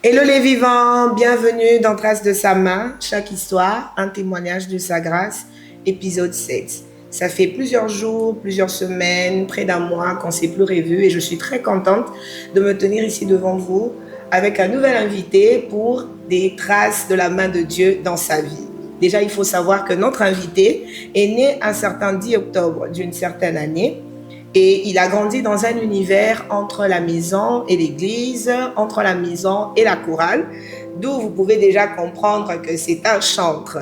Hello les vivants, bienvenue dans Traces de sa main, chaque histoire, un témoignage de sa grâce, épisode 7. Ça fait plusieurs jours, plusieurs semaines, près d'un mois qu'on ne s'est plus revus et je suis très contente de me tenir ici devant vous avec un nouvel invité pour des traces de la main de Dieu dans sa vie. Déjà, il faut savoir que notre invité est né un certain 10 octobre d'une certaine année. Et il a grandi dans un univers entre la maison et l'église, entre la maison et la chorale, d'où vous pouvez déjà comprendre que c'est un chantre.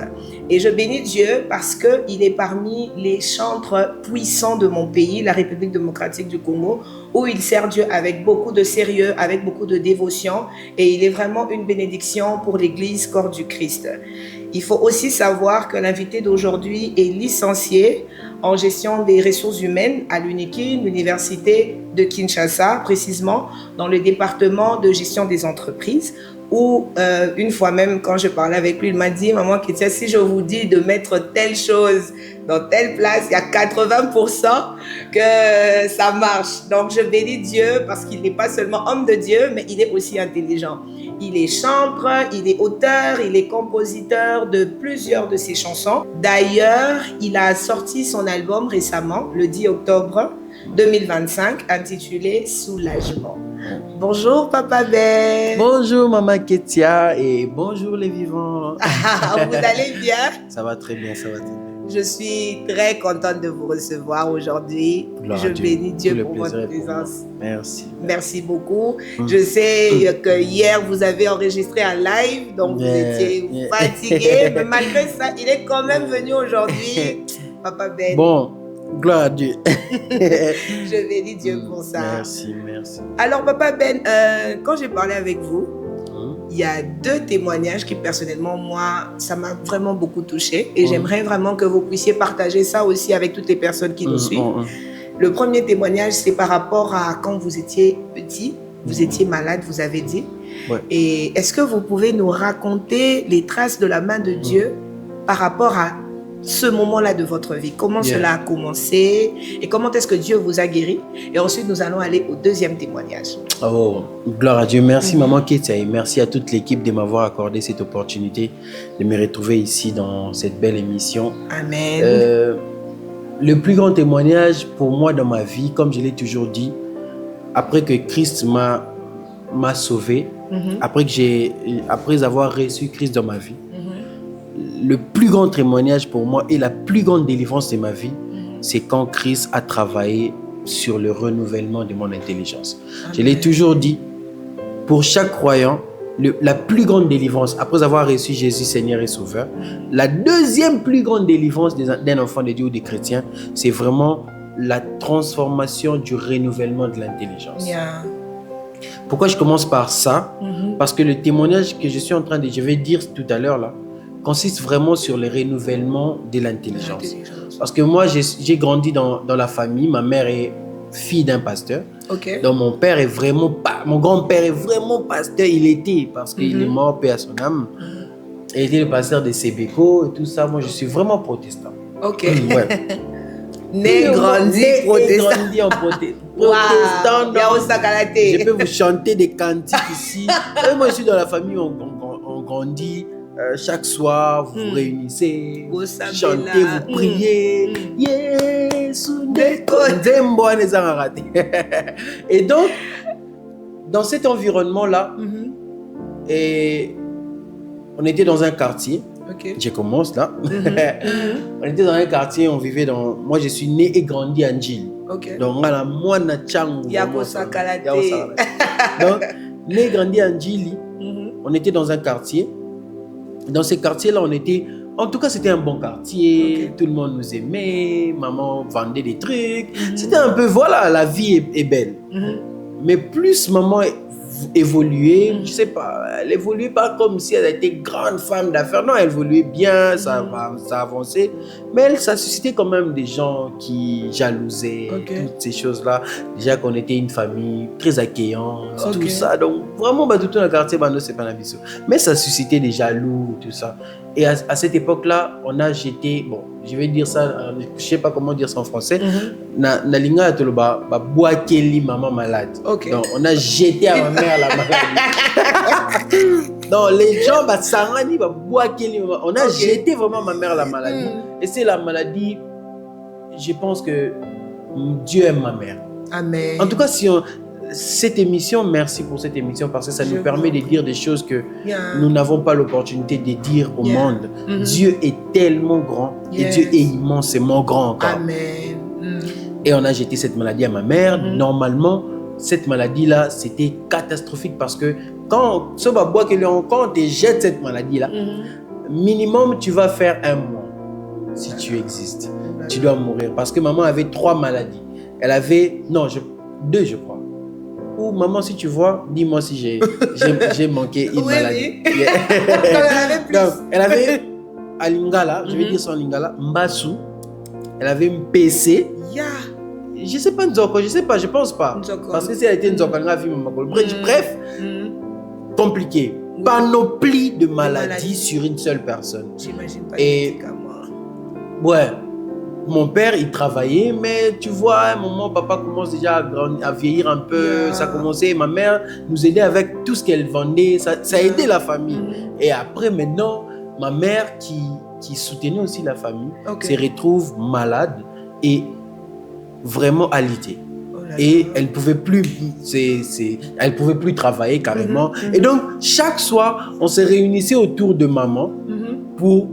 Et je bénis Dieu parce qu'il est parmi les chantres puissants de mon pays, la République démocratique du Congo, où il sert Dieu avec beaucoup de sérieux, avec beaucoup de dévotion, et il est vraiment une bénédiction pour l'église corps du Christ. Il faut aussi savoir que l'invité d'aujourd'hui est licencié en gestion des ressources humaines à l'UNIKI, l'université de Kinshasa, précisément dans le département de gestion des entreprises, où une fois même, quand je parlais avec lui, il m'a dit « Maman Ketia, si je vous dis de mettre telle chose dans telle place, il y a 80% que ça marche. » Donc je bénis Dieu parce qu'il n'est pas seulement homme de Dieu, mais il est aussi intelligent. Il est chantre, il est auteur, il est compositeur de plusieurs de ses chansons. D'ailleurs, il a sorti son album récemment, le 10 octobre 2025, intitulé « Soulagement ». Bonjour Papa Ben. Bonjour Maman Ketia et bonjour les vivants. Vous allez bien? Ça va très bien, ça va très bien. Je suis très contente de vous recevoir aujourd'hui. Gloire Je à Dieu. bénis Dieu Tout le pour plaisir votre est pour moi. présence. Merci. Merci beaucoup. Je sais que hier, vous avez enregistré un live, donc vous étiez fatigué, mais malgré ça, il est quand même venu aujourd'hui, Papa Ben. Bon, gloire à Dieu. Je bénis Dieu pour ça. Merci, merci. Alors, Papa Ben, quand j'ai parlé avec vous, il y a deux témoignages qui, personnellement, moi, ça m'a vraiment beaucoup touchée. Et j'aimerais vraiment que vous puissiez partager ça aussi avec toutes les personnes qui nous suivent. Le premier témoignage, c'est par rapport à quand vous étiez petit, vous étiez malade, vous avez dit. Ouais. Et est-ce que vous pouvez nous raconter les traces de la main de Dieu par rapport à ce moment-là de votre vie? Comment cela a commencé et comment est-ce que Dieu vous a guéri? Et ensuite, nous allons aller au deuxième témoignage. Oh, gloire à Dieu. Merci Maman Ketia et merci à toute l'équipe de m'avoir accordé cette opportunité de me retrouver ici dans cette belle émission. Amen. Le plus grand témoignage pour moi dans ma vie, comme je l'ai toujours dit, après que Christ m'a sauvé, après avoir reçu Christ dans ma vie, le plus grand témoignage pour moi et la plus grande délivrance de ma vie, c'est quand Christ a travaillé sur le renouvellement de mon intelligence. Amen. Je l'ai toujours dit, pour chaque croyant, la plus grande délivrance, après avoir reçu Jésus Seigneur et Sauveur, la deuxième plus grande délivrance d'un enfant de Dieu ou des chrétiens, c'est vraiment la transformation du renouvellement de l'intelligence. Yeah. Pourquoi je commence par ça? Parce que le témoignage que je vais dire tout à l'heure là, consiste vraiment sur le renouvellement de l'intelligence. Parce que moi, j'ai grandi dans la famille. Ma mère est fille d'un pasteur. Okay. Donc, mon grand-père est vraiment pasteur. Il était, parce qu'il est mort, paix à son âme. Il était le pasteur de Sébéco et tout ça. Moi, je suis vraiment protestant. Ok. Ouais. Né, grandi en protestant. Je peux vous chanter des cantiques ici. Moi, je suis dans la famille, on grandit. Chaque soir, vous vous réunissez, vous chantez, vous priez. Et donc, dans cet environnement-là, on était dans un quartier. Okay. Je commence là. On était dans un quartier, on vivait dans... Moi, je suis né et grandi à Njili. Okay. Donc, à la moine Tchang. Donc, né et grandi à Njili, on était dans un quartier. Dans ces quartiers-là, on était... En tout cas, c'était un bon quartier. Okay. Tout le monde nous aimait. Maman vendait des trucs. C'était un peu... Voilà, la vie est belle. Mais plus maman évoluait, je sais pas, elle évoluait pas comme si elle était grande femme d'affaires. Non, elle évoluait bien, ça avançait. Mais ça suscitait quand même des gens qui jalousaient, toutes ces choses-là. Déjà qu'on était une famille très accueillante, tout ça. Donc, vraiment, tout le quartier, c'est pas un abisso. Mais ça suscitait des jaloux, tout ça. Et à cette époque-là, on a jeté, bon, je vais dire ça, je sais pas comment dire ça en français, na linga atoloba boakeli maman malade. Donc on a jeté à ma mère la maladie. Non, les gens, on a jeté vraiment ma mère la maladie. Et c'est la maladie, je pense que Dieu aime ma mère. Amen. En tout cas, cette émission, merci pour cette émission parce que ça nous permet de dire des choses que nous n'avons pas l'opportunité de dire au monde. Dieu est tellement grand et Dieu est immensément grand encore. Amen. Et on a jeté cette maladie à ma mère. Normalement, cette maladie-là, c'était catastrophique parce que quand on te jette cette maladie-là, minimum, tu vas faire 1 mois si tu existes. Tu dois mourir parce que maman avait 3 maladies. Elle avait, 2 je crois. Ou maman, si tu vois, dis-moi si j'ai manqué une maladie. Oui. Elle avait plus. Donc, elle avait à Lingala, je vais dire son Lingala, Mbassou. Elle avait une PC. Je sais pas Nzoko, je pense pas. Nzoko. Parce que si elle était Nzoko, elle a vu maman. Bref, compliqué. Panoplie de maladies sur une seule personne. J'imagine pas. Et ouais. Mon père, il travaillait, mais tu vois, à un moment, papa commence déjà à vieillir un peu. Ça commençait. Ma mère nous aidait avec tout ce qu'elle vendait. Ça aidait la famille. Et après, maintenant, ma mère, qui soutenait aussi la famille, se retrouve malade et vraiment alitée. Et elle pouvait plus travailler carrément. Et donc, chaque soir, on se réunissait autour de maman pour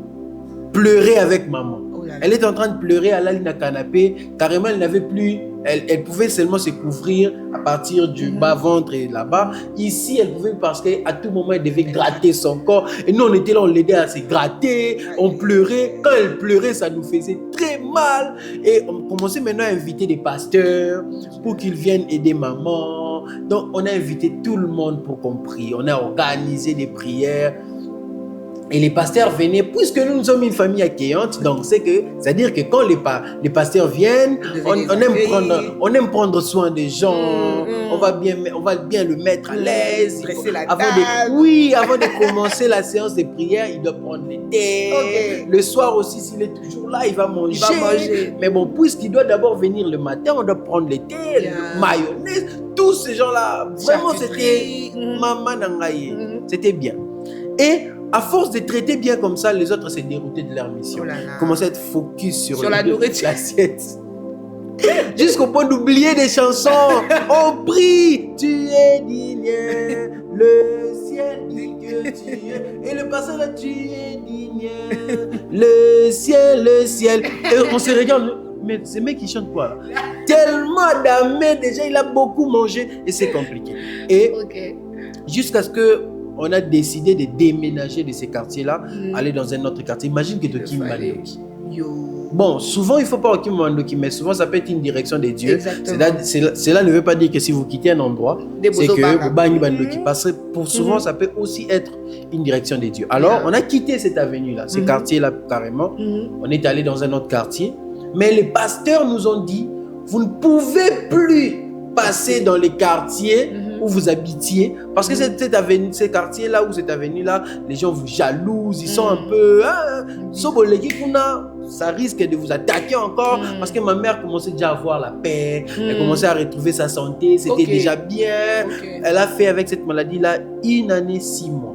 pleurer avec maman. Elle était en train de pleurer à la ligne à canapé. Carrément, elle n'avait plus... Elle pouvait seulement se couvrir à partir du bas-ventre et là-bas. Ici, elle pouvait parce qu'à tout moment, elle devait gratter son corps. Et nous, on était là, on l'aidait à se gratter. On pleurait. Quand elle pleurait, ça nous faisait très mal. Et on commençait maintenant à inviter des pasteurs pour qu'ils viennent aider maman. Donc, on a invité tout le monde pour qu'on prie. On a organisé des prières. Et les pasteurs venaient, puisque nous sommes une famille accueillante, donc c'est-à-dire que quand les pasteurs viennent, on aime prendre soin des gens, on va bien le mettre à l'aise. Avant de commencer la séance de prière, il doit prendre le thé. Le soir aussi, s'il est toujours là, il va manger. Mais bon, puisqu'il doit d'abord venir le matin, on doit prendre le thé, le mayonnaise, tous ces gens-là. Vraiment, c'était maman nangaye. C'était bien. Et à force de traiter bien comme ça, les autres se déroutaient de leur mission. Commençaient à être focus sur la nourriture, l'assiette. Jusqu'au point d'oublier des chansons. On prie, tu es digne, le ciel dit que tu es. Et le pasteur là, tu es digne, le ciel. Et on se regarde. Mais ce mec qui chante quoi là? Tellement d'amé, déjà il a beaucoup mangé et c'est compliqué. Et jusqu'à ce que on a décidé de déménager de ces quartiers-là, aller dans un autre quartier. Imagine que Toki Mandoki. Bon, souvent, il ne faut pas Toki Mandoki, mais souvent, ça peut être une direction de Dieu. Cela ne veut pas dire que si vous quittez un endroit, c'est que vous bagnez Mandoki. Parce que pour souvent, ça peut aussi être une direction de Dieu. Alors, on a quitté cette avenue-là, ce quartier-là carrément. On est allé dans un autre quartier. Mais les pasteurs nous ont dit, vous ne pouvez plus passer dans les quartiers où vous habitiez, parce que cette avenue, ces quartiers-là ou cette avenue-là, les gens vous jalousent, ils sont un peu... ça risque de vous attaquer encore, parce que ma mère commençait déjà à avoir la paix, elle commençait à retrouver sa santé, c'était déjà bien. Elle a fait avec cette maladie-là 1 année 6 mois.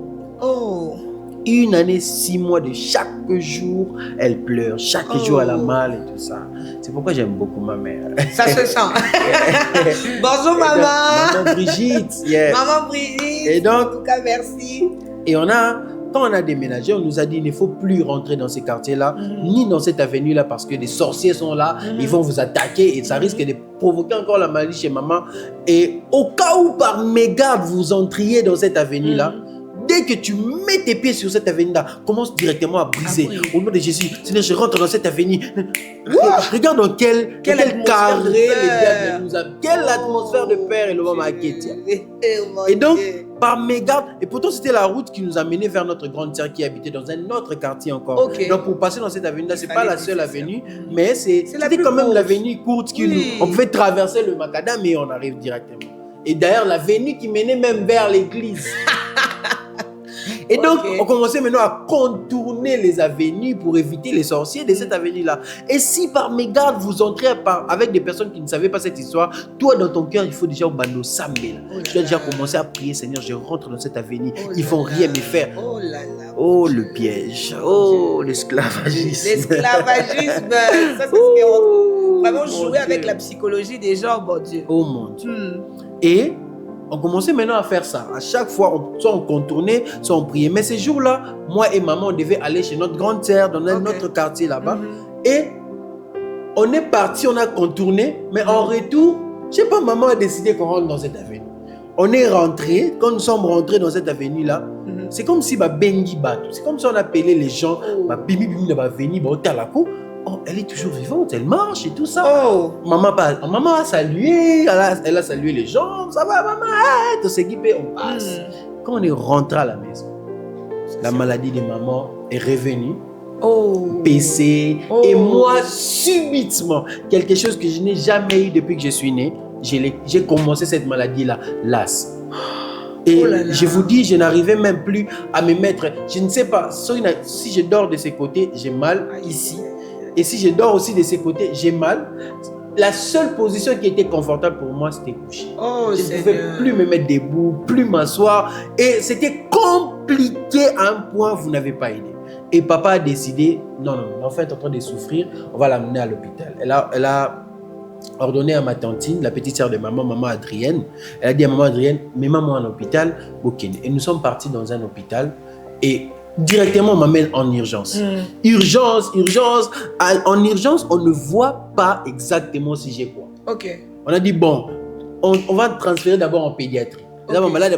1 année 6 mois de chaque jour, elle pleure. Chaque jour, elle a mal et tout ça. C'est pourquoi j'aime beaucoup ma mère. Ça se sent. Bonjour maman. Maman Brigitte. Maman Brigitte. Et donc, en tout cas, merci. Et quand on a déménagé, on nous a dit qu'il ne faut plus rentrer dans ces quartiers-là, ni dans cette avenue-là, parce que les sorciers sont là, ils vont vous attaquer et ça risque de provoquer encore la maladie chez maman. Et au cas où par mégarde vous entriez dans cette avenue-là, dès que tu mets tes pieds sur cette avenue-là, commence directement à briser. Au nom de Jésus, Seigneur, je rentre dans cette avenue. Regarde dans quel carré les diables nous a... Quelle atmosphère de peur et le moment à Kétia. Et donc, par mégarde, et pourtant c'était la route qui nous a menés vers notre grande sœur qui habitait dans un autre quartier encore. Donc pour passer dans cette avenue-là, c'est pas la seule avenue, mais c'était quand même l'avenue courte on pouvait traverser le macadam et on arrive directement. Et d'ailleurs, l'avenue qui menait même vers l'église. Et donc, Ok. on commençait maintenant à contourner les avenues pour éviter les sorciers de cette avenue-là. Et si par mégarde, vous entrez avec des personnes qui ne savaient pas cette histoire, toi, dans ton cœur, il faut déjà au bando sambe. Tu dois déjà commencer à prier, Seigneur, je rentre dans cette avenue. Ils vont rien me faire. Oh là là. Oh, le piège. Oh, l'esclavagisme. L'esclavagisme. Ça, c'est ce qui est vraiment jouer avec la psychologie des gens, bon Dieu. Oh mon Dieu. Et on commençait maintenant à faire ça. À chaque fois, soit on contournait, soit on priait. Mais ces jours-là, moi et maman, on devait aller chez notre grande sœur dans notre quartier là-bas. Et on est parti, on a contourné. Mais en retour, je sais pas, maman a décidé qu'on rentre dans cette avenue. On est rentré. Quand nous sommes rentrés dans cette avenue-là, c'est comme si Bengi Batou. C'est comme si on appelait les gens. Bimi Bimi va venir, au Talako. Oh, elle est toujours vivante, elle marche et tout ça. Oh. Maman a salué, elle a salué les gens. Ça va, maman, tout s'équiper, on passe. Quand on est rentré à la maison, la maladie de maman est revenue. PC. Et moi, subitement, quelque chose que je n'ai jamais eu depuis que je suis né, j'ai commencé cette maladie-là, l'as. Et je vous dis, je n'arrivais même plus à me mettre. Je ne sais pas, si je dors de ces côtés, j'ai mal ici. Et si je dors aussi de ces côtés, j'ai mal. La seule position qui était confortable pour moi, c'était coucher. Je ne pouvais plus me mettre debout, plus m'asseoir. Et c'était compliqué à un point, vous n'avez pas idée. Et papa a décidé, non, l'enfant est en train de souffrir, on va l'amener à l'hôpital. Elle a ordonné à ma tantine, la petite sœur de maman Adrienne. Elle a dit à maman Adrienne, mets maman en hôpital, Bokene. Et nous sommes partis dans un hôpital. Et directement, on m'amène en urgence. Urgence. En urgence, on ne voit pas exactement si j'ai quoi. On a dit, bon, on va transférer d'abord en pédiatrie. Là, ma malade,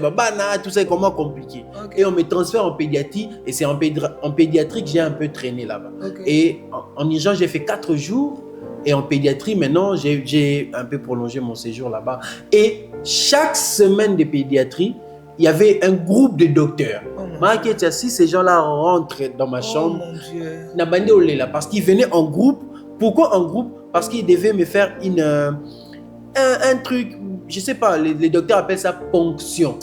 tout ça est comment compliqué. Et on me transfère en pédiatrie. Et c'est en pédiatrie que j'ai un peu traîné là-bas. Et en urgence, j'ai fait 4 jours. Et en pédiatrie, maintenant, j'ai un peu prolongé mon séjour là-bas. Et chaque semaine de pédiatrie, il y avait un groupe de docteurs. Si ces gens-là rentrent dans ma chambre, parce qu'ils venaient en groupe. Pourquoi en groupe? Parce qu'ils devaient me faire un truc, je ne sais pas, les docteurs appellent ça ponction.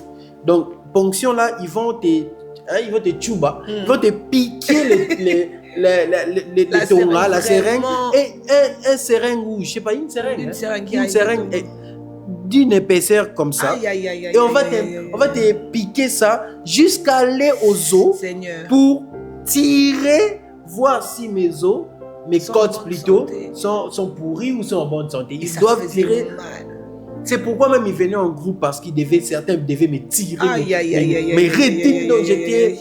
Donc, ponction là, ils vont te tchouba, ils vont te piquer les tons là, la seringue, et un seringue où, je sais pas, une seringue d'une épaisseur comme ça. Et on va te piquer ça jusqu'à aller aux os. Seigneur. Pour tirer, voir si mes os, mes côtes plutôt, sont pourries ou sont en bonne santé. Ils doivent tirer. C'est pourquoi même ils venaient en groupe, parce qu'ils certains devaient me tirer mes rétines. Donc j'étais.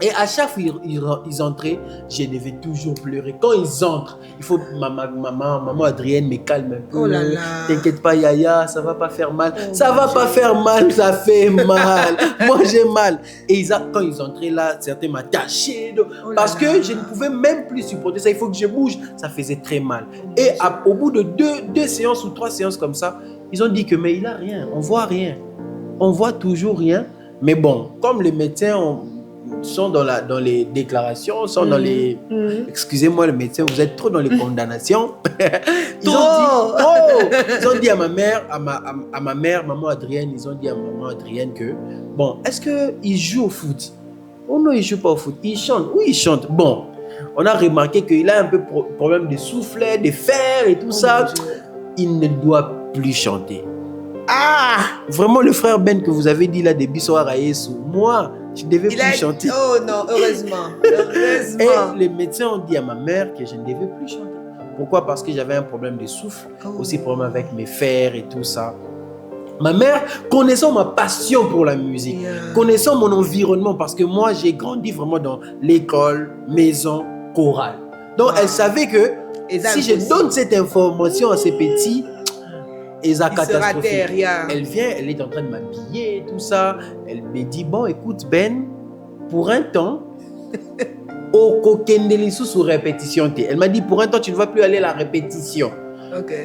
Et à chaque fois ils entraient, je devais toujours pleurer. Quand ils entrent, il faut maman Adrienne me calme un peu. T'inquiète pas Yaya, ça va pas faire mal. Ça va pas faire mal, ça fait mal. Moi j'ai mal. Et quand ils entraient là, certains m'attachaient parce que je ne pouvais même plus supporter ça. Il faut que je bouge. Ça faisait très mal. Et au bout de deux séances ou 3 séances comme ça, ils ont dit que mais il a rien, on voit rien. On voit toujours rien. Mais bon, comme les médecins sont dans les déclarations, sont dans les... Excusez-moi les médecins, vous êtes trop dans les condamnations. Ils ont dit à ma mère, à ma mère, maman Adrienne, ils ont dit à maman Adrienne que, bon, est-ce qu'il joue au foot? Oh non, il ne joue pas au foot. Il chante. Oui, il chante. Bon, on a remarqué qu'il a un peu problème de soufflet, de fer et tout ça. Il ne doit plus chanter. Vraiment, le frère Ben que vous avez dit là, des Bissoir à Yesu, moi, je ne devais plus chanter. Oh non, heureusement. Et les médecins ont dit à ma mère que je ne devais plus chanter. Pourquoi? Parce que j'avais un problème de souffle, aussi problème avec mes fers et tout ça. Ma mère, connaissant ma passion pour la musique, connaissant mon environnement, parce que moi, j'ai grandi vraiment dans l'école, maison, chorale. Donc, elle savait que si je donne cette information à ces petits, elle vient, elle est en train de m'habiller, tout ça. Elle me dit, bon, écoute, Ben, pour un temps, sous répétition. Elle m'a dit, pour un temps, tu ne vas plus aller à la répétition.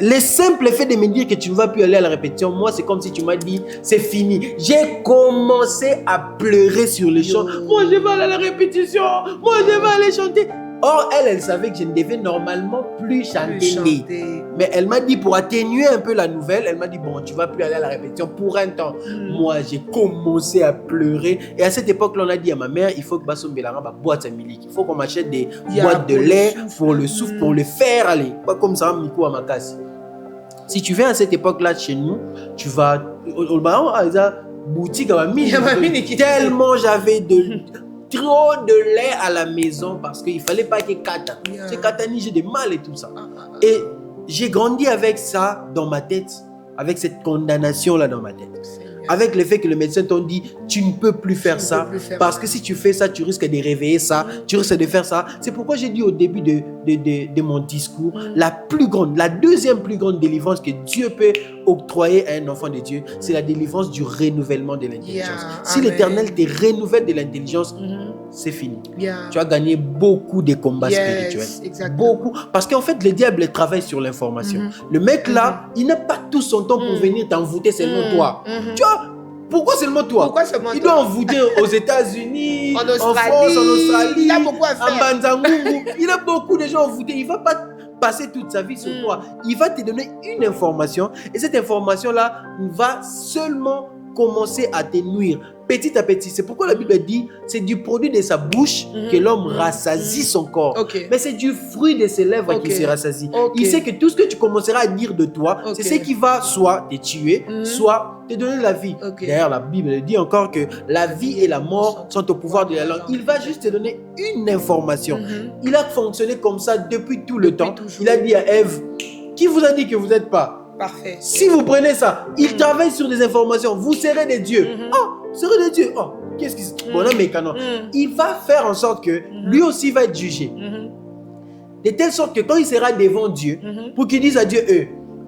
Le simple fait de me dire que tu ne vas plus aller à la répétition, moi, c'est comme si tu m'as dit, c'est fini. J'ai commencé à pleurer sur les chants. Moi, je vais aller à la répétition. Moi, je vais aller chanter. Or, elle savait que je ne devais normalement plus chanter. Mais elle m'a dit, pour atténuer un peu la nouvelle, elle m'a dit, bon, tu vas plus aller à la répétition pour un temps. Moi, j'ai commencé à pleurer. Et à cette époque-là, on a dit à ma mère, il faut que Basso Mbelanga va boîte à Milik. Il faut qu'on m'achète des boîtes de lait pour le souffle, pour le faire aller. Pas comme ça, Miko à ma casse. Si tu viens à cette époque-là chez nous, tu vas au boutique à Mini. Tellement j'avais trop de lait à la maison parce qu'il ne fallait pas que Kata. C'est Katani, j'ai des mal et tout ça. Et j'ai grandi avec ça dans ma tête, avec cette condamnation-là dans ma tête. Avec le fait que le médecin t'ont dit tu ne peux plus faire ça parce que si tu fais ça, tu risques de réveiller ça, tu risques de faire ça. C'est pourquoi j'ai dit au début de mon discours, la deuxième plus grande délivrance que Dieu peut octroyer à un enfant de Dieu, c'est la délivrance du renouvellement de l'intelligence. Si l'Éternel te renouvelle de l'intelligence, c'est fini. Tu as gagné beaucoup de combats spirituels. Exactement. Beaucoup. Parce qu'en fait, le diable travaille sur l'information. Le mec là, il n'a pas tout son temps pour venir t'envoûter seulement toi. Tu vois, pourquoi seulement toi? Il doit envoûter aux États-Unis, en France, en Australie, il a beaucoup à faire. En Banzangungu. Il a beaucoup de gens envoûtés. Il ne va pas passer toute sa vie sur toi. Il va te donner une information et cette information-là va seulement commencer à te nuire petit à petit. C'est pourquoi la Bible dit c'est du produit de sa bouche que l'homme rassasie son corps. Mais c'est du fruit de ses lèvres qui se rassasie. Il sait que tout ce que tu commenceras à dire de toi, c'est ce qui va soit te tuer, soit te donner la vie. D'ailleurs, la Bible dit encore que la vie et la mort sont au pouvoir de la langue. Il va juste te donner une information. Il a fonctionné comme ça depuis tout le temps. Il a dit à Ève, qui vous a dit que vous n'êtes pas? Parfait. Si vous prenez ça, il travaille sur des informations. Vous serez des dieux. Vous serez des dieux. Qu'est-ce qui se... Bon, non, mais canon. Il va faire en sorte que lui aussi va être jugé. De telle sorte que quand il sera devant Dieu, pour qu'il dise à Dieu,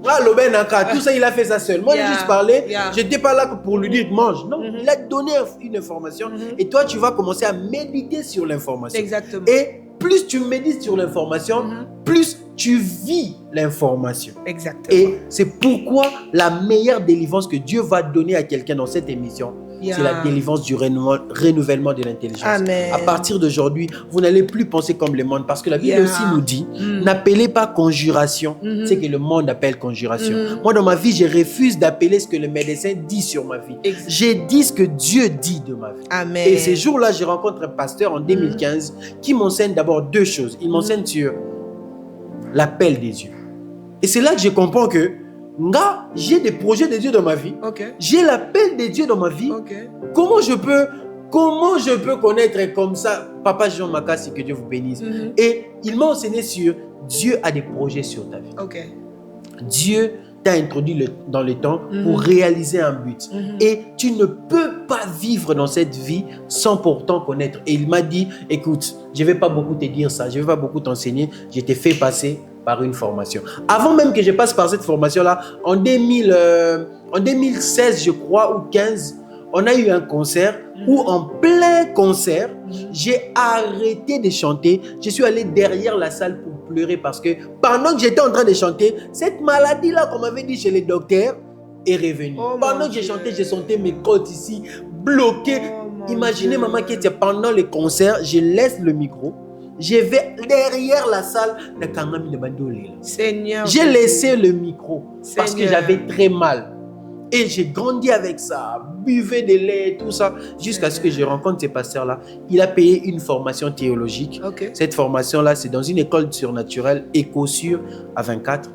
tout ça, il a fait ça seul. Moi, j'ai juste parlé. Je n'étais pas là pour lui dire mange. Non, il a donné une information. Et toi, tu vas commencer à méditer sur l'information. Exactement. Et plus tu médites sur l'information, plus tu vis l'information. Exactement. Et c'est pourquoi la meilleure délivrance que Dieu va donner à quelqu'un dans cette émission, c'est la délivrance du renouvellement de l'intelligence. Amen. À partir d'aujourd'hui, vous n'allez plus penser comme le monde parce que la Bible aussi nous dit, n'appelez pas conjuration, c'est que le monde appelle conjuration. Moi, dans ma vie, je refuse d'appeler ce que le médecin dit sur ma vie. J'ai dit ce que Dieu dit de ma vie. Amen. Et ces jours-là, je rencontre un pasteur en 2015 qui m'enseigne d'abord deux choses. Il m'enseigne sur l'appel des dieux. Et c'est là que je comprends que j'ai des projets de Dieu dans ma vie. J'ai l'appel des dieux dans ma vie. Comment je peux connaître comme ça Papa Jean Makassi, que Dieu vous bénisse. Et il m'a enseigné sur Dieu a des projets sur ta vie. Dieu t'a introduit dans le temps pour réaliser un but. Et tu ne peux pas vivre dans cette vie sans pourtant connaître. Et il m'a dit, écoute, je ne vais pas beaucoup te dire ça, je ne vais pas beaucoup t'enseigner, je t'ai fait passer par une formation. Avant même que je passe par cette formation-là, en 2016, je crois, ou 15, on a eu un concert où en plein concert, j'ai arrêté de chanter. Je suis allé derrière la salle pour pleurer parce que pendant que j'étais en train de chanter, cette maladie-là qu'on m'avait dit chez les docteurs est revenue. Pendant que j'ai chanté, j'ai senti mes côtes ici bloquées. Imaginez, maman, que pendant le concert, je laisse le micro. Je vais derrière la salle. Seigneur, j'ai laissé le micro parce que j'avais très mal. Et j'ai grandi avec ça, buvais des laits, tout ça, jusqu'à ce que je rencontre ces pasteurs-là. Il a payé une formation théologique. Cette formation-là, c'est dans une école surnaturelle, Écosur, à 24.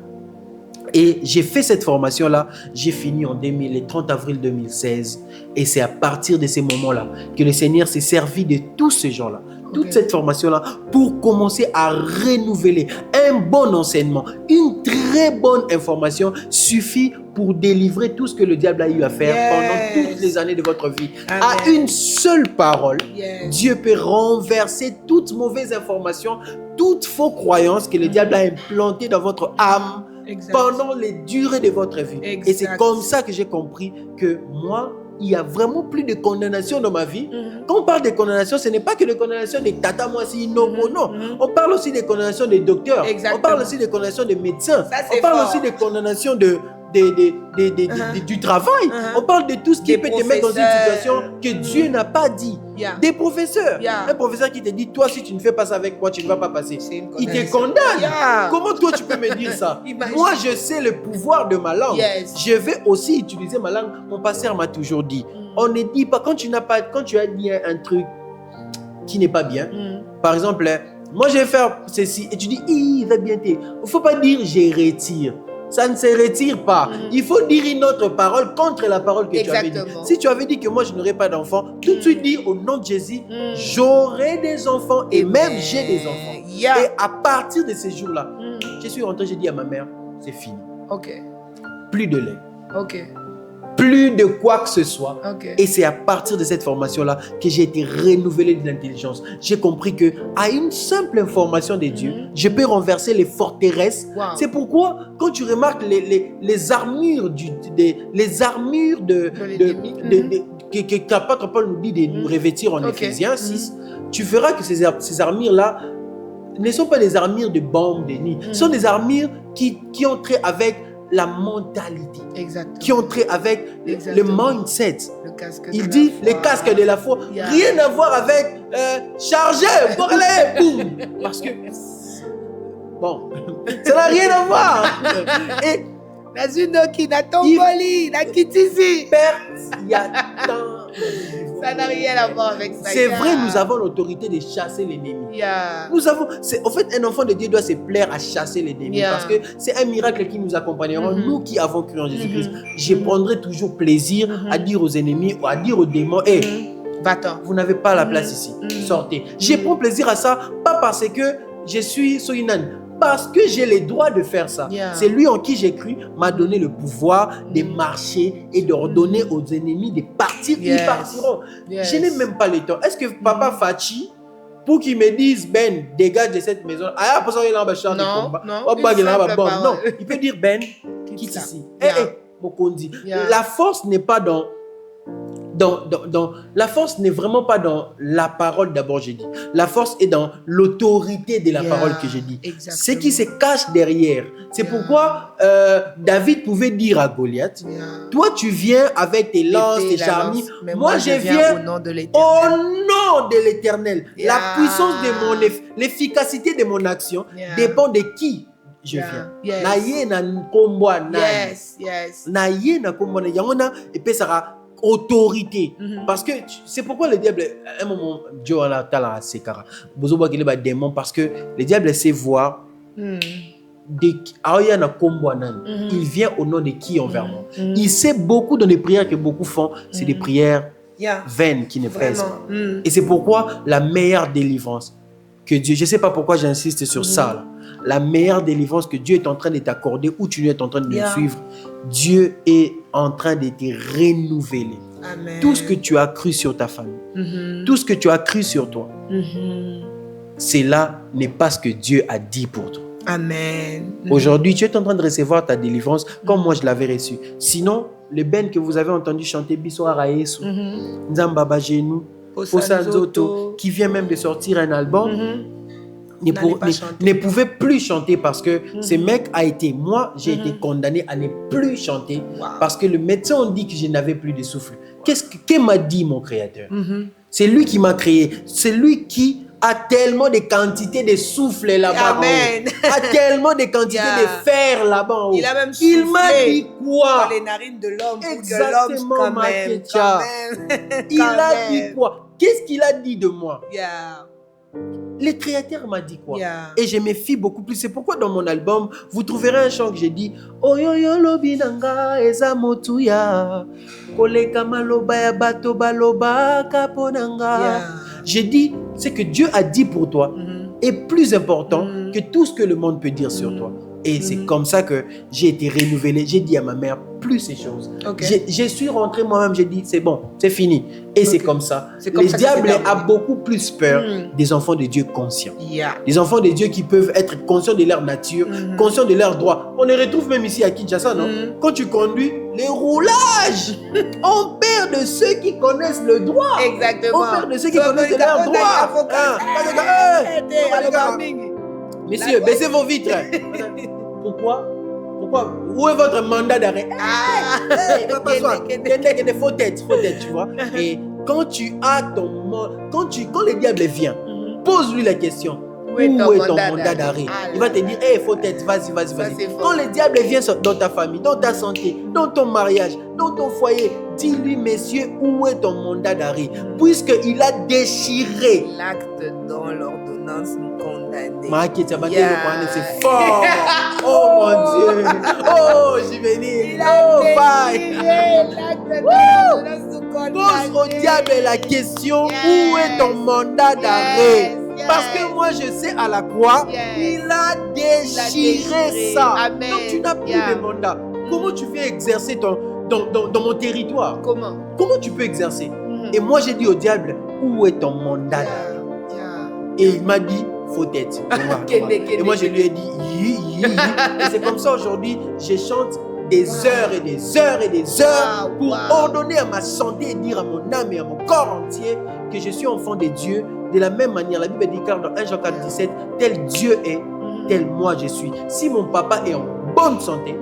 Et j'ai fait cette formation-là, j'ai fini le 30 avril 2016. Et c'est à partir de ces moments-là que le Seigneur s'est servi de tous ces gens-là, toute cette formation-là, pour commencer à renouveler un bon enseignement. Une très bonne information suffit pour délivrer tout ce que le diable a eu à faire pendant toutes les années de votre vie. Amen. À une seule parole, Dieu peut renverser toute mauvaise information, toute fausse croyance que le diable a implantée dans votre âme pendant les durées de votre vie. Et c'est comme ça que j'ai compris que moi, il y a vraiment plus de condamnation dans ma vie. Quand on parle de condamnation, ce n'est pas que de condamnation de tata moisi, non. On parle aussi de condamnation des docteurs. On parle aussi de condamnation des médecins. On parle aussi de condamnation de du travail. On parle de tout ce qui peut te mettre dans une situation que Dieu n'a pas dit. Des professeurs. Un professeur qui te dit, toi, si tu ne fais pas ça avec moi, tu ne vas pas passer. Il te condamne. Comment toi, tu peux me dire ça? Moi, je sais le pouvoir de ma langue. Je vais aussi utiliser ma langue. Mon pasteur m'a toujours dit, on ne dit pas, quand tu as dit un truc qui n'est pas bien, par exemple, moi, je vais faire ceci, et tu dis, il va bien t'aider. Il ne faut pas dire, je retire. Ça ne se retire pas. Il faut dire une autre parole contre la parole que tu avais dit. Si tu avais dit que moi, je n'aurais pas d'enfants, tout de suite dis, au nom de Jésus, j'aurai des enfants et même j'ai des enfants. Et à partir de ces jours-là, je suis rentré, j'ai dit à ma mère, c'est fini. Plus de lait. Plus de quoi que ce soit. Et c'est à partir de cette formation-là que j'ai été renouvelé de l'intelligence. J'ai compris que à une simple information de Dieu, je peux renverser les forteresses. C'est pourquoi, quand tu remarques les armures que l'apôtre Paul nous dit de nous revêtir en Éphésiens 6, tu verras que ces armures-là ne sont pas des armures de bombes, de nids. Ce sont des armures qui ont trait avec la mentalité, qui ont trait avec le mindset. Il dit les casques de la foi, rien à voir avec charger, parler, boum. Parce que, bon, ça n'a rien à voir. Et il y a tant. Ça n'a rien à voir avec ça. C'est vrai, nous avons l'autorité de chasser l'ennemi. Nous avons, en fait, un enfant de Dieu doit se plaire à chasser l'ennemi parce que c'est un miracle qui nous accompagnera. Nous qui avons cru en Jésus-Christ, je prendrai toujours plaisir à dire aux ennemis ou à dire aux démons, va-t'en, vous n'avez pas la place ici, sortez. Je prends plaisir à ça, pas parce que je suis Soyinan, parce que j'ai le droit de faire ça. C'est lui en qui j'ai cru, m'a donné le pouvoir de marcher et d'ordonner aux ennemis de partir. Ils partiront. Je n'ai même pas le temps. Est-ce que papa Fachi, pour qu'il me dise, Ben, dégage de cette maison, non, il peut dire, Ben, quitte ici. Mokondi. La force n'est pas la force n'est vraiment pas dans la parole d'abord, j'ai dit. La force est dans l'autorité de la parole que j'ai dit. Ce qui se cache derrière. C'est pourquoi David pouvait dire à Goliath, toi tu viens avec tes lances, tes charniers, moi je viens au nom de l'Éternel. La puissance de l'efficacité de mon action dépend de qui je viens. Naye na kombo naye na kombo na yangona et puis ça autorité. Parce que c'est pourquoi le diable, à un moment, Dieu a la sekara. Bozoba qu'il est démon parce que le diable sait voir. Il vient au nom de qui envers moi. Il sait beaucoup dans les prières que beaucoup font, c'est des prières vaines qui ne plaisent pas. Et c'est pourquoi la meilleure délivrance que Dieu, je ne sais pas pourquoi j'insiste sur ça là. La meilleure délivrance que Dieu est en train de t'accorder ou tu es en train de me suivre, Dieu est en train de te renouveler. Amen. Tout ce que tu as cru sur ta famille, tout ce que tu as cru sur toi, cela n'est pas ce que Dieu a dit pour toi. Amen. Aujourd'hui, tu es en train de recevoir ta délivrance comme moi je l'avais reçu. Sinon, le ben que vous avez entendu chanter Biso Araesu, Nzamba Bajenu, Posa Nzoto, qui vient même de sortir un album, ne pouvait plus chanter parce que ce mec a été, moi j'ai été condamné à ne plus chanter parce que le médecin a dit que je n'avais plus de souffle. Qu'est-ce m'a dit mon créateur? C'est lui qui m'a créé, c'est lui qui a tellement de quantité de souffle là-bas. Amen. A tellement de quantité de fer là-bas. Il a même il m'a dit quoi? Dans les narines de l'homme. Exactement, quand même. Il a dit quoi? Qu'est-ce qu'il a dit de moi? Le créateur m'a dit quoi? Et je me fie beaucoup plus. C'est pourquoi dans mon album, vous trouverez un chant que j'ai dit Oyoyo lobinanga eza motuya koleka maloba ya bato baloba kaponanga. J'ai dit, ce que Dieu a dit pour toi est plus important que tout ce que le monde peut dire sur toi. Et c'est comme ça que j'ai été renouvelé. J'ai dit à ma mère plus ces choses. Je suis rentré moi-même, j'ai dit, c'est bon, c'est fini. Et c'est comme ça. Le diable a beaucoup plus peur des enfants de Dieu conscients. Des enfants de Dieu qui peuvent être conscients de leur nature, conscients de leurs droits. On les retrouve même ici à Kinshasa, non? Quand tu conduis, les roulages, on perd de ceux qui connaissent le droit. Exactement. On perd de ceux qui connaissent leurs droits. Messieurs, baissez vos vitres. Pourquoi Pourquoi? Où est votre mandat d'arrêt? Faut être, tu vois. Et quand tu as quand le diable vient, pose-lui la question. Où est ton mandat d'arrêt? Il va te dire, faut être, vas-y. Quand le diable vient dans ta famille, dans ta santé, dans ton mariage, dans ton foyer, dis-lui, messieurs, où est ton mandat d'arrêt? Puisqu'il a déchiré l'acte dans l'ordonnance nous condamner. C'est fort. Oh mon Dieu. Oh, juvénile. Oh, bye. L'acte dans l'ordonnance nous condamner. Pose au diable la question, où est ton mandat d'arrêt? Parce que moi je sais à la croix, il a déchiré ça. Amen. Donc tu n'as plus de mandat. Comment tu veux exercer dans mon territoire? Comment tu peux exercer? Et moi j'ai dit au diable, où est ton mandat? Et il m'a dit, faut être. Et moi je lui ai dit, Et c'est comme ça aujourd'hui, je chante des heures et des heures et des heures pour ordonner à ma santé et dire à mon âme et à mon corps entier que je suis enfant de Dieu. De la même manière, la Bible dit dans 1 Jean 4, 17, tel Dieu est, tel moi je suis. Si mon papa est en bonne santé,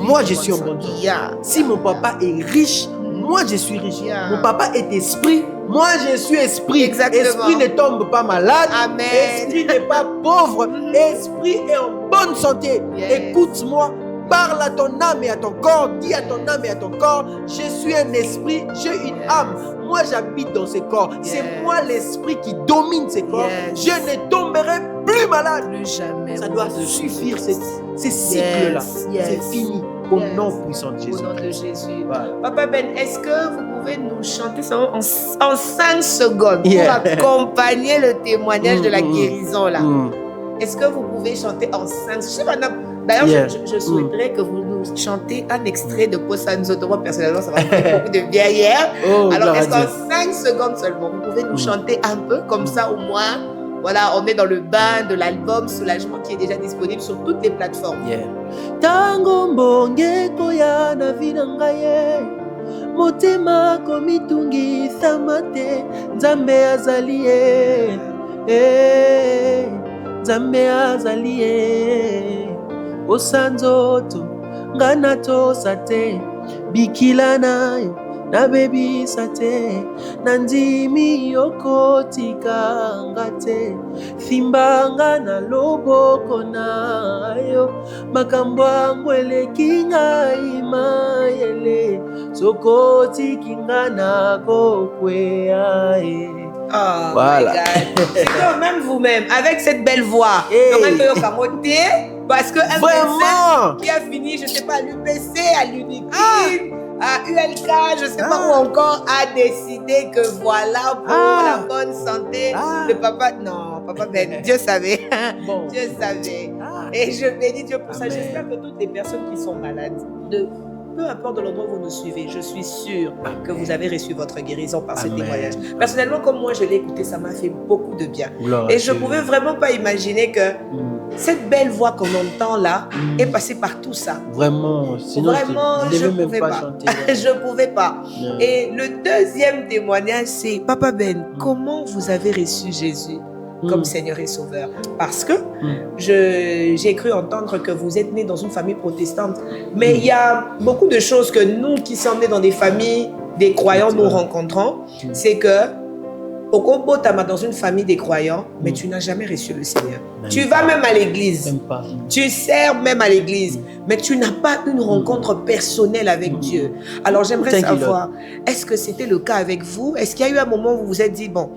moi je suis en bonne santé. Si mon papa est riche, moi je suis riche. Mon papa est esprit, moi je suis esprit. Exactement. Esprit ne tombe pas malade. Amen. Esprit n'est pas pauvre. Esprit est en bonne santé. Écoute-moi. Parle à ton âme et à ton corps. Dis à ton âme et à ton corps, je suis un esprit, j'ai une âme. Moi, j'habite dans ces corps. C'est moi l'esprit qui domine ces corps. Je ne tomberai plus malade. Plus jamais. Ça doit suffire, ces cycles-là. C'est fini. Au nom puissant de Jésus. Au nom de Jésus. Voilà. Papa Ben, est-ce que vous pouvez nous chanter ça en 5 secondes pour accompagner le témoignage de la guérison là? Est-ce que vous pouvez chanter en 5 secondes? Je sais pas, d'ailleurs, je souhaiterais que vous nous chantez un extrait de Bossa Nzoto. Moi, personnellement, ça va faire beaucoup de bien hier. Alors, est-ce qu'en 5 secondes seulement, vous pouvez nous chanter un peu, comme ça, au moins, voilà, on est dans le bain de l'album Soulagement qui est déjà disponible sur toutes les plateformes. Tango mbonge koya na vida ngaye motema komitungi thamate Nzambe azali Nzambe azali osanzoto ngana tosa te bikila nayo nabebisa te nandimi yokotika ngate thimbanga na loboko nayo makambo yangu eleki ngai mayele sokoti kingana kokwea Voilà. C'est quand même vous-même, avec cette belle voix. Parce que un qui a fini, je ne sais pas, à l'UPC, à l'UNICID, à ULK, je ne sais pas où encore, a décidé que voilà, pour la bonne santé de papa. Non, papa Ben, Dieu savait. Dieu savait. Et je bénis Dieu pour ça. J'espère que toutes les personnes qui sont malades, peu importe de l'endroit où vous nous suivez, je suis sûre que vous avez reçu votre guérison par ce témoignage. Personnellement, comme moi, je l'ai écouté, ça m'a fait beaucoup de bien. Et je ne pouvais vraiment pas imaginer que cette belle voix qu'on entend là est passée par tout ça. Vraiment, sinon je ne pouvais pas chanter. Je ne pouvais pas. Et le deuxième témoignage, c'est Papa Ben, comment vous avez reçu Jésus comme Seigneur et Sauveur? Parce que j'ai cru entendre que vous êtes né dans une famille protestante, mais il y a beaucoup de choses que nous qui sommes nés dans des familles des croyants nous rencontrons, c'est que Okobo Tama dans une famille des croyants, mais tu n'as jamais reçu le Seigneur. Tu vas même à l'église, tu sers même à l'église, mais tu n'as pas une rencontre personnelle avec Dieu. Alors j'aimerais savoir, est-ce que c'était le cas avec vous? Est-ce qu'il y a eu un moment où vous vous êtes dit, bon,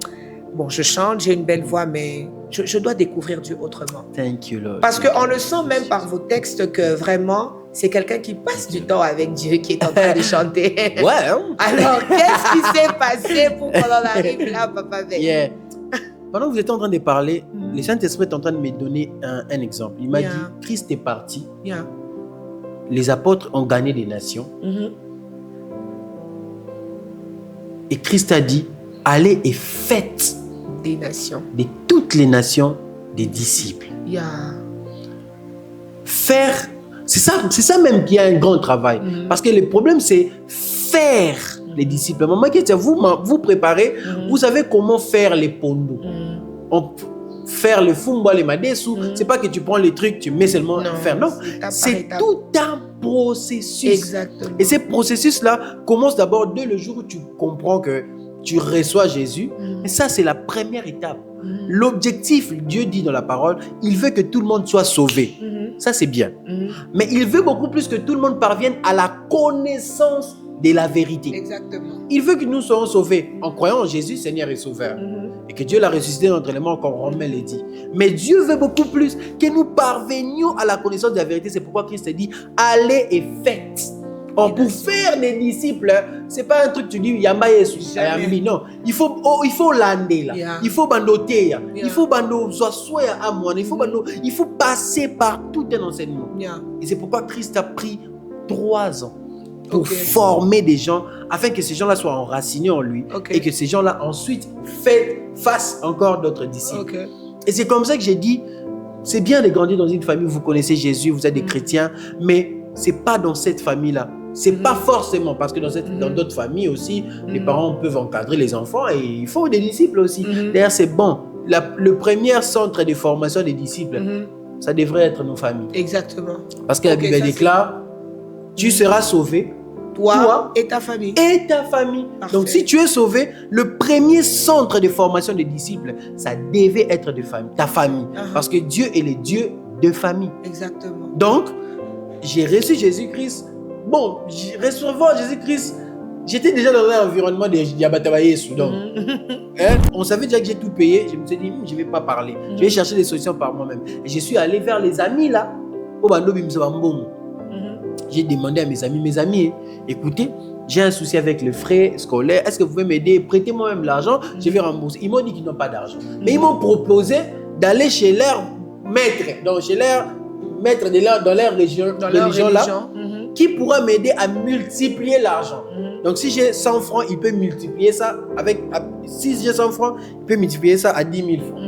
je chante, j'ai une belle voix, mais je dois découvrir Dieu autrement. Thank you, Lord. Parce qu'on le sent même par vos textes que vraiment, c'est quelqu'un qui passe du temps avec Dieu qui est en train de chanter. Alors, qu'est-ce qui s'est passé pour qu'on en arrive là, Papa Ben? Pendant que vous êtes en train de parler, le Saint-Esprit est en train de me donner un exemple. Il m'a dit, Christ est parti. Les apôtres ont gagné des nations. Et Christ a dit, allez et faites des nations, de toutes les nations, des disciples. Faire, c'est ça même qui a un grand travail. Parce que le problème, c'est faire les disciples. Maman, vous préparez, vous savez comment faire les pondos. faire le fumba, les madessu. C'est pas que tu prends les trucs, tu mets seulement faire. Non, c'est tout un processus. Exactement. Et ces processus-là commencent d'abord dès le jour où tu comprends que tu reçois Jésus. Et ça, c'est la première étape. L'objectif, Dieu dit dans la parole, il veut que tout le monde soit sauvé. Ça, c'est bien. Mais il veut beaucoup plus que tout le monde parvienne à la connaissance de la vérité. Exactement. Il veut que nous soyons sauvés en croyant en Jésus, Seigneur et Sauveur. Et que Dieu l'a ressuscité d'entre les morts, comme Romain l'a dit. Mais Dieu veut beaucoup plus que nous parvenions à la connaissance de la vérité. C'est pourquoi Christ a dit, allez et faites. Or, pour faire des disciples, c'est pas un truc tu dis Yamba Yesu, non. Il faut lander là. Yeah. Il faut bandoter. Yeah. Il faut bando soya à moi. Il faut passer par tout un enseignement. Yeah. Et c'est pourquoi Christ a pris 3 ans pour former des gens afin que ces gens-là soient enracinés en lui et que ces gens-là ensuite fassent encore d'autres disciples. Et c'est comme ça que j'ai dit, c'est bien de grandir dans une famille où vous connaissez Jésus, vous êtes des chrétiens, mais c'est pas dans cette famille-là. C'est pas forcément, parce que dans d'autres familles aussi, les parents peuvent encadrer les enfants et il faut des disciples aussi. D'ailleurs, c'est bon. Le premier centre de formation des disciples, ça devrait être nos familles. Exactement. Parce que la Bible déclare, tu seras sauvé, toi et ta famille. Parfait. Donc, si tu es sauvé, le premier centre de formation des disciples, ça devait être ta famille. Parce que Dieu est le Dieu de famille. Exactement. Donc, j'ai reçu Jésus-Christ. Bon, recevoir Jésus-Christ, j'étais déjà dans un environnement de Yabataba Yesu. Donc, on savait déjà que j'ai tout payé. Je me suis dit, je ne vais pas parler. Je vais chercher des solutions par moi-même. Et je suis allé vers les amis là. J'ai demandé à mes amis, écoutez, j'ai un souci avec le frais scolaire. Est-ce que vous pouvez m'aider? Prêtez-moi même l'argent, je vais rembourser. Ils m'ont dit qu'ils n'ont pas d'argent. Mais ils m'ont proposé d'aller chez leur maître, donc chez leur maître dans leur religion là, qui pourra m'aider à multiplier l'argent. Donc si j'ai 100 francs, il peut multiplier ça si j'ai 100 francs, il peut multiplier ça à 10 000 francs.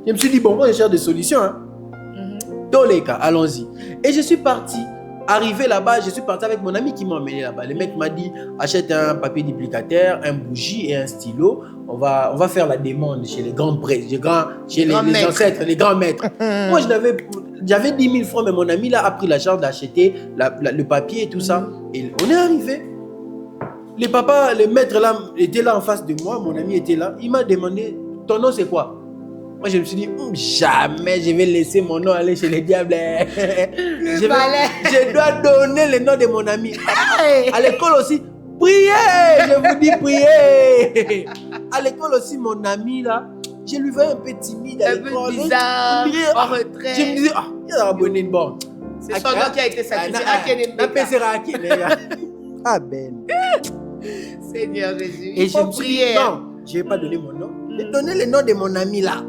Je me suis dit, bon, moi je cherche des solutions. Dans les cas, allons-y. Et je suis parti. Arrivé là-bas, je suis parti avec mon ami qui m'a emmené là-bas. Le mec m'a dit, achète un papier duplicateur, un bougie et un stylo. On va faire la demande chez les grands prêtres, chez les ancêtres, les grands maîtres. Moi, j'avais 10 000 francs, mais mon ami là a pris la charge d'acheter le papier et tout ça. Et on est arrivé. Le maître là était là en face de moi, mon ami était là. Il m'a demandé, ton nom c'est quoi? Moi, je me suis dit, jamais je vais laisser mon nom aller chez les diables. Je dois donner le nom de mon ami. À l'école aussi, priez, je vous dis priez. À l'école aussi, mon ami là, je lui voyais un peu timide à l'école. Un peu bizarre, en retrait. Je me disais, il a abonné une bonne. C'est son nom qui a été sacrifié. Ah ben. Seigneur Jésus, et je me suis dit, non, je ne vais pas donner mon nom. Je vais donner le nom de mon ami là.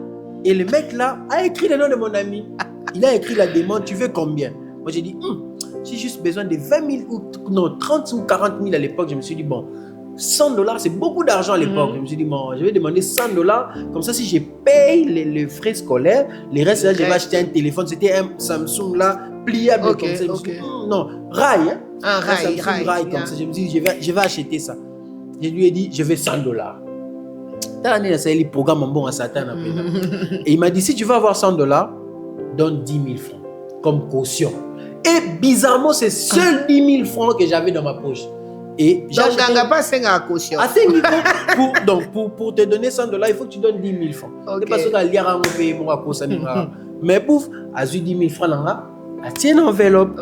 Et le mec là a écrit le nom de mon ami. Il a écrit la demande, tu veux combien? Moi j'ai dit, j'ai juste besoin de 20 000 ou non, 30 ou 40 000 à l'époque. Je me suis dit, bon, $100 c'est beaucoup d'argent à l'époque. Je me suis dit, bon, je vais demander $100. Comme ça, si je paye les frais scolaires, les restes là, je vais acheter un téléphone. C'était un Samsung là, pliable comme ça. Je me suis dit, non, rail. Un Samsung rail comme ça. Je me suis dit, je vais acheter ça. Je lui ai dit, je veux $100. Programme bon à Satan. Et il m'a dit, si tu veux avoir $100, donne 10 000 francs comme caution. Et bizarrement, c'est seuls 10 000 francs que j'avais dans ma poche. Et donc, il n'y a pas 5 à caution. Pour te donner $100, il faut que tu donnes 10 000 francs. C'est parce que tu as payé mon caution. Mais pouf, à 10 000 francs, il tient une enveloppe.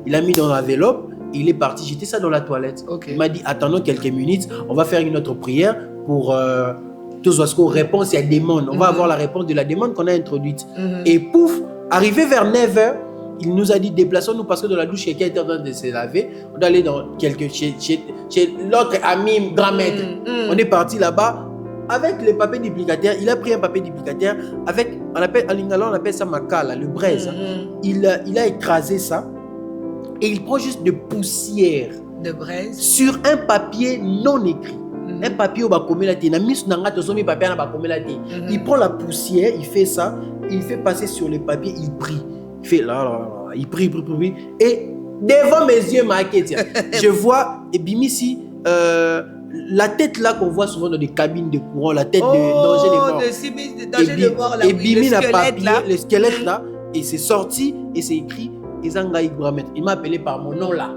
Il a mis dans l'enveloppe. Il est parti jeter ça dans la toilette. Il m'a dit, attendons quelques minutes, on va faire une autre prière pour tous réponse et demande. On va avoir la réponse de la demande qu'on a introduite. Et pouf, arrivé vers 9h, il nous a dit, déplaçons-nous parce que dans la douche, quelqu'un était en train de se laver. On doit aller chez l'autre ami, grand maître. On est parti là-bas avec le papier duplicateur. Il a pris un papier duplicateur avec, en lingala, on appelle ça makala, le braise. Il a écrasé ça. Et il prend juste de poussière de braise sur un papier non écrit. Un papier où il prend la poussière, il fait ça, il fait passer sur le papier, il prie. Il fait il prie. Et devant mes yeux, je vois, et bimisi, la tête là qu'on voit souvent dans des cabines de courant, la tête de danger des morts. De danger de mort, là, et oui, Bimi n'a pas squelette, là. le squelette là, et c'est sorti, et c'est écrit Ezangai grand maître. Il m'a appelé par mon nom là.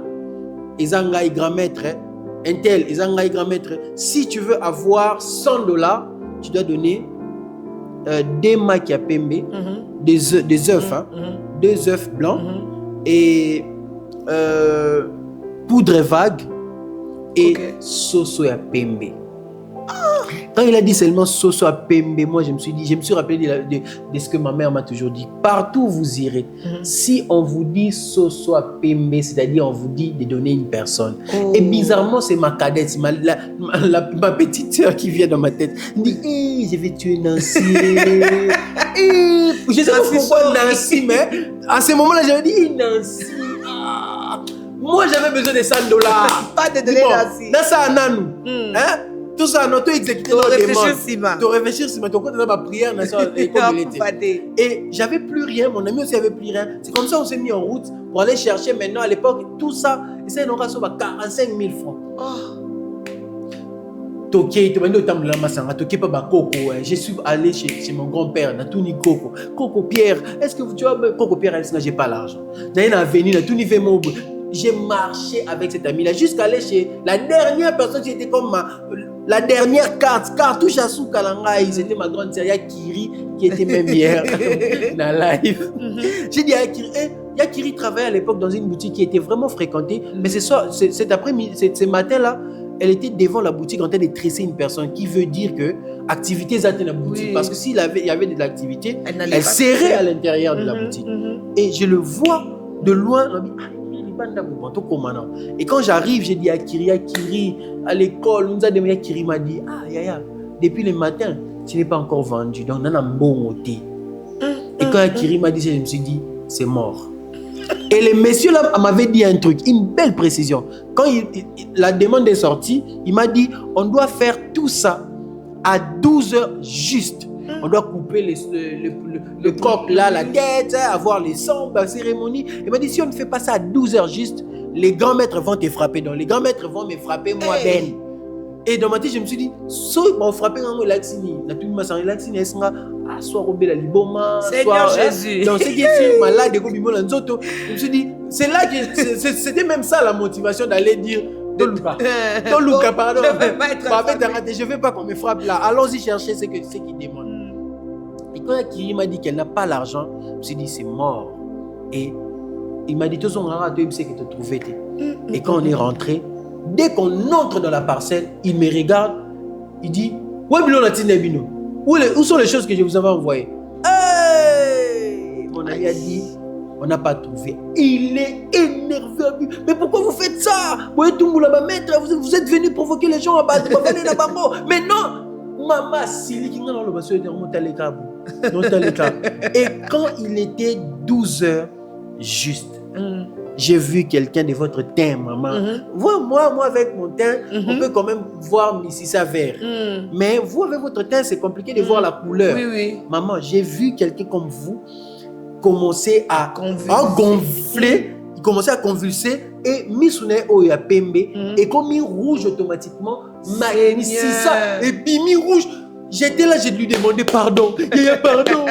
Ezangai grand maître, Intel, Ezangai grand maître. Si tu veux avoir $100, tu dois donner des maki à pembe, des œufs, hein, 2 œufs blancs, et poudre vague, et soso à pembe. Quand il a dit seulement soso à pembe, moi je me suis rappelé de ce que ma mère m'a toujours dit. Partout où vous irez, si on vous dit soso à pembe, c'est-à-dire on vous dit de donner une personne. Et bizarrement, c'est ma cadette, ma petite soeur qui vient dans ma tête. Elle dit, je vais tuer Nancy. Je sais pas pourquoi Nancy, mais à ce moment-là, j'avais dit, Nancy. Moi, j'avais besoin de $100. Pas de donner Nancy. Dans ça, Nanou. Hein? Tout ça, non, tout exécuté dans le monde. Tu réfléchir, si tu comptes dans ma prière, et j'avais plus rien, mon ami aussi avait plus rien. C'est comme ça on s'est mis en route pour aller chercher maintenant à l'époque tout ça. Et ça, il aura sur 45 000 francs. Toké, tu m'as dit autant de la massanga, Toké pas Coco. Je suis allé chez mon grand-père, Natouni Coco. Coco Pierre, est-ce que tu vois, Coco Pierre, j'ai pas l'argent. J'ai venu, Natouni fait mon. J'ai marché avec cet ami-là jusqu'à aller chez la dernière personne qui était comme la dernière cartouche à sous Kalangaï. C'était ma grande sœur Yakiri qui était même hier dans la live. J'ai dit à Yakiri, Yakiri travaillait à l'époque dans une boutique qui était vraiment fréquentée. Mais cet après-midi, ce matin-là, elle était devant la boutique en train de tresser une personne, qui veut dire que activité dans la boutique. Oui. Parce que s'il y avait de l'activité, elle serrait à l'intérieur de la boutique. Et je le vois de loin, on dit, et quand j'arrive, j'ai dit à Akiri, à l'école, Akiri m'a dit, Yaya, depuis le matin, tu n'es pas encore vendu, donc on a un bon thé. Et quand Akiri m'a dit ça, je me suis dit, c'est mort. Et le monsieur là m'avait dit un truc, une belle précision. Quand la demande est sortie, il m'a dit, on doit faire tout ça à 12 heures juste. On doit couper le coq là, la tête, avoir les sangs, la cérémonie. Il m'a dit, si on ne fait pas ça à 12 heures juste, les grands maîtres vont te frapper. Donc les grands maîtres vont me frapper, moi, Ben. Et dans ma tête, je me suis dit, soit ils m'ont frappé, Seigneur Jésus. Donc c'est qui est malade, je me suis dit, c'est là que c'était même ça la motivation d'aller dire, Toluka, pardon. Je ne veux pas qu'on me frappe là. Allons-y chercher ce qu'il demande. Et quand Akiri m'a dit qu'elle n'a pas l'argent, je me suis dit, c'est mort. Et il m'a dit, tout son rara, tu sais que tu trouvais. Et quand on est rentré, dès qu'on entre dans la parcelle, il me regarde, il dit, où sont les choses que je vous avais envoyées? Hey! Mon ami a dit, on n'a pas trouvé. Il est énervé. Mais pourquoi vous faites ça? Vous êtes venu provoquer les gens à bas. Mais non! Maman, Sili qui dans le bassin de Et quand il était 12 heures juste, j'ai vu quelqu'un de votre teint, maman. Moi avec mon teint, on peut quand même voir si ça vert. Mais vous avec votre teint, c'est compliqué de voir la couleur. Oui. Maman, j'ai vu quelqu'un comme vous commencer à gonfler, il commençait à convulser et Misune Oya Pembe et comme il rouge automatiquement, et Bimi rouge. J'étais là, j'ai lui demandé pardon. Il y a pardon.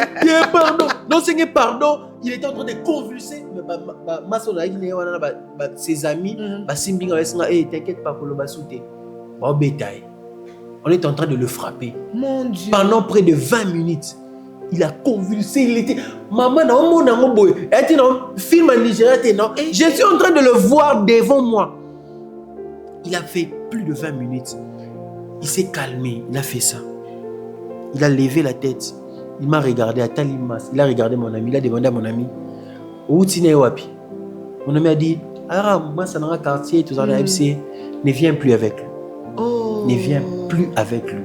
Non, c'est pardon. Il était en train de convulser. Ses amis, t'inquiète pas, on est en train de le frapper. Mon Dieu. Pendant près de 20 minutes. Il a convulsé, il était... Maman, film en Nigeria, je suis en train de le voir devant moi. Il a fait plus de 20 minutes. Il s'est calmé, il a fait ça. Il a levé la tête. Il m'a regardé à Talimas. Il a regardé mon ami, il a demandé à mon ami, où tu es wapi? Mon ami a dit, moi, ça dans un quartier, tout ça, ne viens plus avec lui. Ne viens plus avec lui.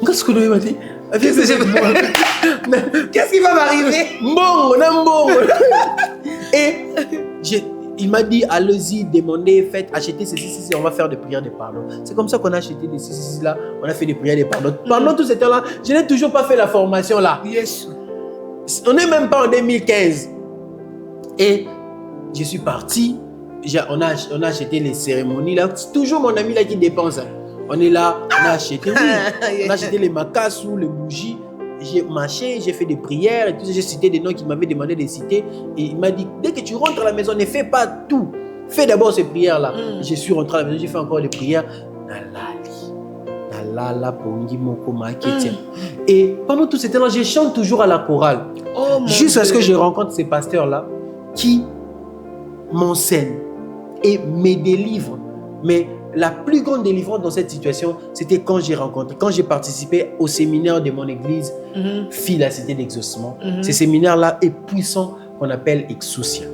Qu'est-ce que tu m'as dit? Qu'est-ce qui va m'arriver? Bon. Et il m'a dit, allez-y, demandez, faites, achetez ceci, on va faire des prières de pardon. C'est comme ça qu'on a acheté des ceci là, on a fait des prières de pardon. Pendant tout ce temps-là, je n'ai toujours pas fait la formation là. Yes. On n'est même pas en 2015. Et je suis parti, on a acheté les cérémonies là. C'est toujours mon ami là qui dépense. On est là, on a acheté, oui, on a acheté les macassous, les bougies. J'ai marché, j'ai fait des prières et tout ça. J'ai cité des noms qu'il m'avait demandé de citer. Et il m'a dit, dès que tu rentres à la maison, ne fais pas tout. Fais d'abord ces prières-là. Je suis rentré à la maison, j'ai fait encore des prières. Et pendant tout ce temps-là, je chante toujours à la chorale. Jusqu'à ce que je rencontre ces pasteurs-là qui m'enseignent et me délivrent. Mais la plus grande délivrance dans cette situation, c'était quand j'ai participé au séminaire de mon église, Fille la Cité d'Exaucement. Ce séminaire-là est puissant, qu'on appelle Exousia,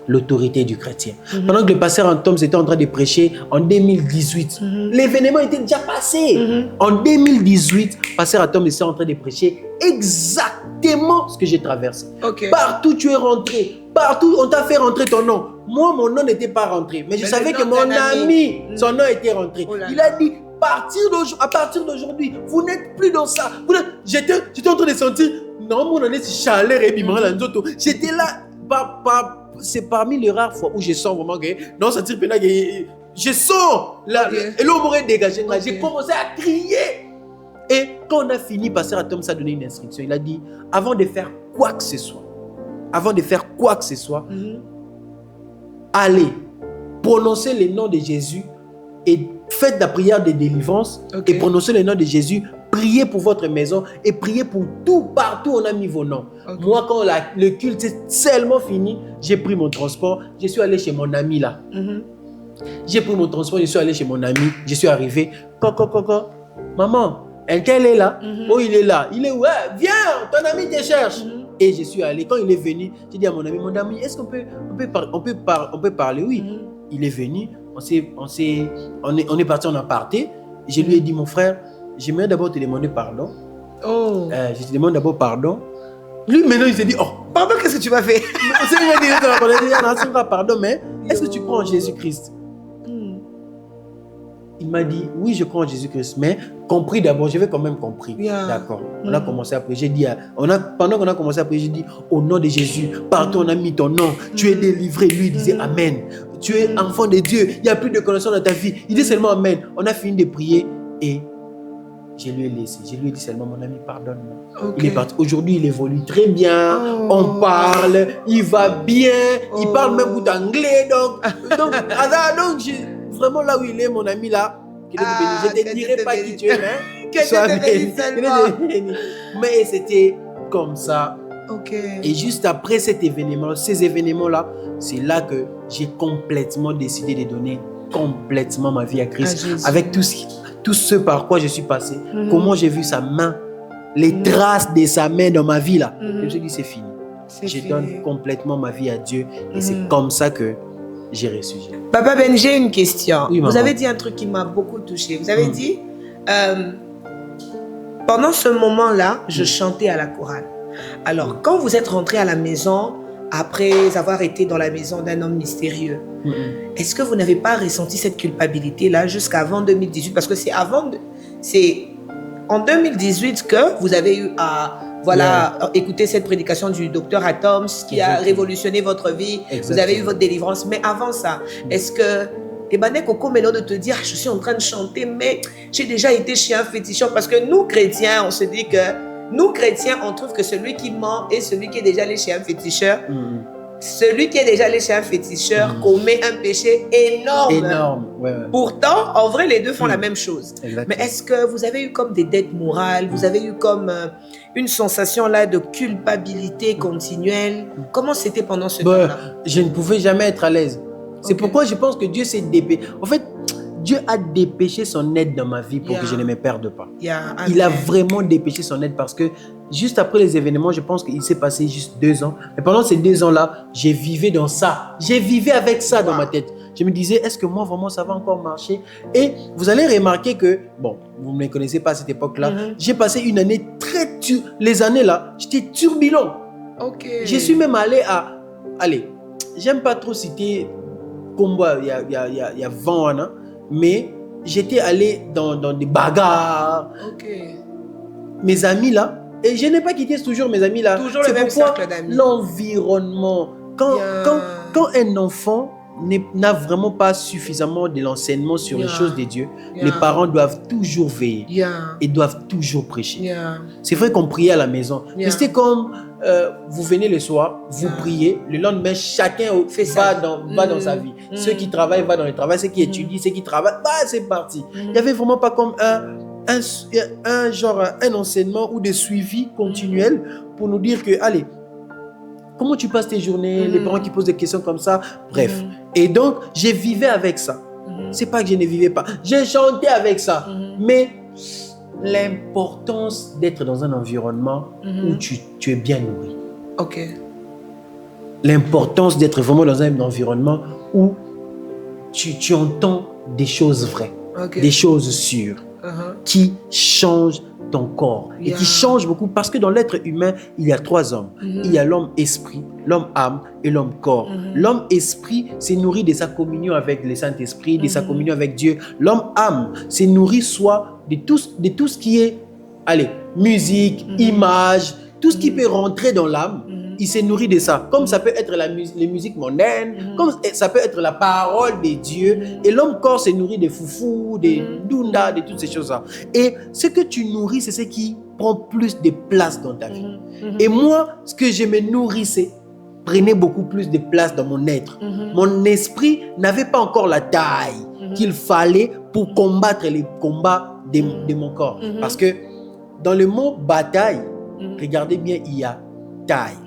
l'autorité du chrétien. Pendant que le pasteur Antom était en train de prêcher en 2018, l'événement était déjà passé. En 2018, pasteur Antom était en train de prêcher exactement ce que j'ai traversé. Partout tu es rentré, partout on t'a fait rentrer ton nom. Moi, mon nom n'était pas rentré, mais je savais que mon ami, son nom était rentré. Il a dit, à partir d'aujourd'hui, vous n'êtes plus dans ça. J'étais en train de sentir, non, mon nom c'est chaleur et bimara la nzoto. J'étais là, c'est parmi les rares fois où je sens vraiment que, non, ça tire pénal, je sens, et l'homme m'aurait dégagé. J'ai commencé à crier. Et quand on a fini, pasteur Atom s'est donné une instruction. Il a dit, avant de faire quoi que ce soit, allez, prononcez le nom de Jésus et faites la prière de délivrance et prononcez le nom de Jésus, priez pour votre maison et priez pour tout, partout on a mis vos noms. Moi, quand le culte est seulement fini, j'ai pris mon transport, je suis allé chez mon ami là. J'ai pris mon transport, je suis allé chez mon ami, je suis arrivé, maman, quel est là? Oh, il est là. Il est où? Viens, ton ami te cherche. Et je suis allé. Quand il est venu, j'ai dit à mon ami, est-ce qu'on peut parler? Oui. Il est venu. On est parti en aparté. Je lui ai dit, mon frère, j'aimerais d'abord te demander pardon. Je te demande d'abord pardon. Lui, maintenant, il s'est dit, pardon, qu'est-ce que tu m'as fait? Pardon, mais est-ce que tu crois en Jésus-Christ? Il m'a dit, oui, je crois en Jésus-Christ, mais compris d'abord, j'avais quand même compris. D'accord. On a commencé à prier. J'ai dit, pendant qu'on a commencé à prier, j'ai dit, au nom de Jésus, partout on a mis ton nom, tu es délivré. Lui, il disait Amen. Tu es enfant de Dieu, il n'y a plus de connaissance dans ta vie. Il dit seulement Amen. On a fini de prier et je lui ai laissé. Je lui ai dit seulement, mon ami, pardonne-moi. Il est parti. Aujourd'hui, il évolue très bien. On parle, il va bien. Il parle même beaucoup d'anglais. Donc vraiment là où il est, mon ami là, je ne te dirai pas qui tu es, mais c'était comme ça. Et juste après ces événements-là, c'est là que j'ai complètement décidé de donner complètement ma vie à Christ. Avec tout ce par quoi je suis passé, comment j'ai vu sa main, les traces de sa main dans ma vie là. Je me suis dit, c'est fini. Je donne complètement ma vie à Dieu et c'est comme ça que j'ai reçu. Papa Ben, j'ai une question. Oui, vous avez dit un truc qui m'a beaucoup touché. Vous avez dit, pendant ce moment-là, je chantais à la chorale. Alors, quand vous êtes rentré à la maison, après avoir été dans la maison d'un homme mystérieux, est-ce que vous n'avez pas ressenti cette culpabilité-là jusqu'avant 2018? Parce que c'est en 2018 que vous avez eu à écouter cette prédication du docteur Atoms qui a révolutionné votre vie. Vous avez eu votre délivrance. Mais avant ça, est-ce que Ebane Koko maintenant de te dire, je suis en train de chanter, mais j'ai déjà été chez un féticheur? Parce que nous, chrétiens, on se dit que nous, chrétiens, on trouve que celui qui ment et celui qui est déjà allé chez un féticheur, celui qui est déjà allé chez un féticheur commet un péché énorme. Pourtant, en vrai, les deux font la même chose. Mais est-ce que vous avez eu comme des dettes morales? Vous avez eu comme une sensation là de culpabilité continuelle? Comment c'était pendant ce temps-là? Je ne pouvais jamais être à l'aise. C'est pourquoi je pense que Dieu s'est dépêché. En fait, Dieu a dépêché son aide dans ma vie pour que je ne me perde pas. Il a vraiment dépêché son aide parce que juste après les événements, je pense qu'il s'est passé juste 2 ans. Et pendant ces 2 ans-là, j'ai vivé dans ça. J'ai vivé avec ça dans ma tête. Je me disais, est-ce que moi, vraiment, ça va encore marcher? Et vous allez remarquer que, bon, vous ne me connaissez pas à cette époque-là, j'ai passé une année les années-là, j'étais turbulent. Je suis même allé allez, j'aime pas trop citer combat, il y a 20 ans, mais j'étais allé dans des bagarres. Mes amis là, et je n'ai pas quitté toujours mes amis là. Toujours le même cercle d'amis. L'environnement. Quand un enfant n'a vraiment pas suffisamment de l'enseignement sur les choses de Dieu, les parents doivent toujours veiller et doivent toujours prêcher. C'est vrai qu'on priait à la maison, mais c'était comme vous venez le soir, vous priez, le lendemain chacun va dans sa vie. Ceux qui travaillent vont dans le travail, ceux qui étudient, ceux qui travaillent, c'est parti. Il n'y avait vraiment pas comme un enseignement ou des suivis continuels pour nous dire que, allez, comment tu passes tes journées, les parents qui posent des questions comme ça, bref. Et donc, je vivais avec ça. C'est pas que je ne vivais pas. J'ai chanté avec ça. Mais l'importance d'être dans un environnement où tu es bien nourri. Ok. L'importance d'être vraiment dans un environnement où tu entends des choses vraies, des choses sûres, qui changent ton corps et qui changent beaucoup, parce que dans l'être humain, il y a 3 hommes. Il y a l'homme esprit, l'homme âme et l'homme corps. L'homme esprit s'est nourri de sa communion avec le Saint-Esprit, de sa communion avec Dieu. L'homme âme s'est nourri soit de tout ce qui est, allez, musique, image, tout ce qui peut rentrer dans l'âme. Il s'est nourri de ça. Comme ça peut être les musiques mondaines, comme ça peut être la parole de Dieu. Et l'homme corps s'est nourri des foufous, des dunda, de toutes ces choses-là. Et ce que tu nourris, c'est ce qui prend plus de place dans ta vie. Et moi, ce que je me nourrissais prenait beaucoup plus de place dans mon être. Mon esprit n'avait pas encore la taille qu'il fallait pour combattre les combats de mon corps. Parce que dans le mot bataille, regardez bien, il y a taille.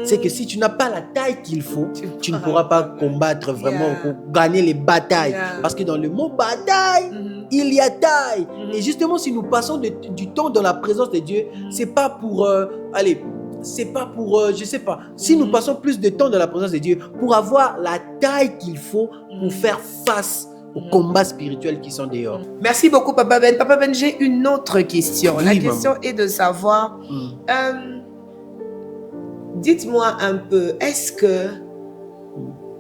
C'est que si tu n'as pas la taille qu'il faut, tu ne pourras pas combattre vraiment ou gagner les batailles. Parce que dans le mot bataille, il y a taille. Et justement, si nous passons du temps dans la présence de Dieu, c'est pas pour je sais pas. Si nous passons plus de temps dans la présence de Dieu pour avoir la taille qu'il faut pour faire face aux combats spirituels qui sont dehors. Merci beaucoup, Papa Ben. Papa Ben, j'ai une autre question. La question est de savoir, dites-moi un peu, est-ce que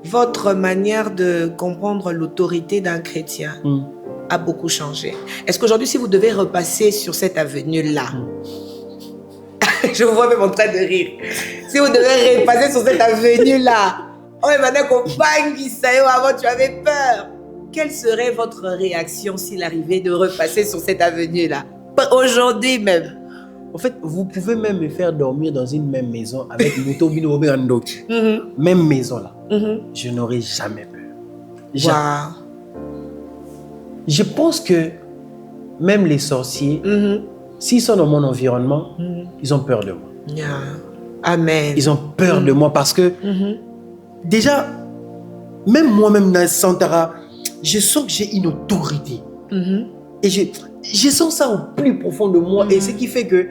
votre manière de comprendre l'autorité d'un chrétien a beaucoup changé? Est-ce qu'aujourd'hui, si vous devez repasser sur cette avenue-là, je vous vois même en train de rire, si vous devez repasser sur cette avenue-là, oh, maintenant compagne qui sait, avant tu avais peur, quelle serait votre réaction s'il arrivait de repasser sur cette avenue-là, aujourd'hui même? En fait, vous pouvez même me faire dormir dans une même maison avec Mutobino Obeandoki. Même maison là. Je n'aurais jamais peur. Wow. Je pense que même les sorciers, s'ils sont dans mon environnement, ils ont peur de moi. Amen. Ils ont peur de moi parce que déjà, même moi-même dans Santara, je sens que j'ai une autorité. Et je sens ça au plus profond de moi. Et ce qui fait que,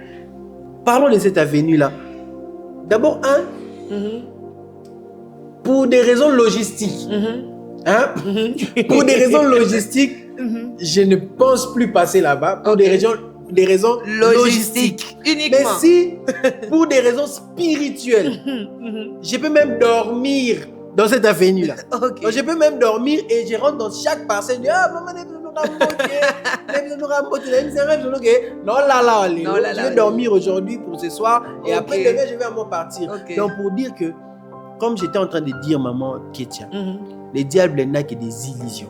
parlons de cette avenue-là. D'abord, pour des raisons logistiques, pour des raisons logistiques, je ne pense plus passer là-bas. Pour des raisons logistiques. Uniquement. Mais si, pour des raisons spirituelles, je peux même dormir dans cette avenue-là. Donc, je peux même dormir et je rentre dans chaque parcelle. Je dis, je vais dormir aujourd'hui pour ce soir et après demain je vais à moi partir. Donc pour dire que, comme j'étais en train de dire maman Kétia, le diable n'a que des illusions.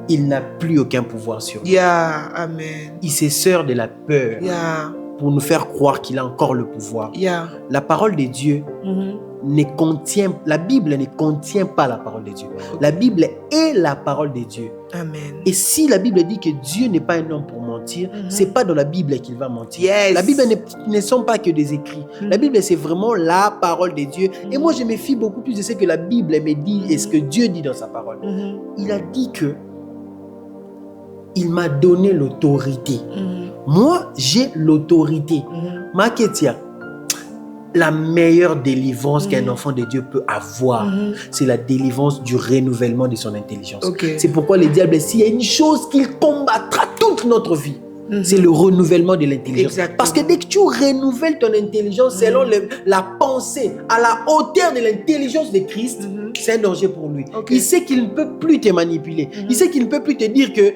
Il n'a plus aucun pouvoir sur nous. Amen. Il se sert de la peur pour nous faire croire qu'il a encore le pouvoir. La parole de Dieu la Bible ne contient pas la parole de Dieu. La Bible est la parole de Dieu. Amen. Et si la Bible dit que Dieu n'est pas un homme pour mentir, c'est pas dans la Bible qu'il va mentir. La Bible ne sont pas que des écrits. La Bible, c'est vraiment la parole de Dieu. Et moi, je me fie beaucoup plus de ce que la Bible me dit et ce que Dieu dit dans sa parole. Il a dit que il m'a donné l'autorité. Moi, j'ai l'autorité. Ma Kétia, la meilleure délivrance qu'un enfant de Dieu peut avoir, c'est la délivrance du renouvellement de son intelligence. C'est pourquoi le diable, s'il y a une chose qu'il combattra toute notre vie, c'est le renouvellement de l'intelligence. Parce que dès que tu renouvelles ton intelligence selon la pensée à la hauteur de l'intelligence de Christ, c'est un danger pour lui. Il sait qu'il ne peut plus te manipuler. Il sait qu'il ne peut plus te dire que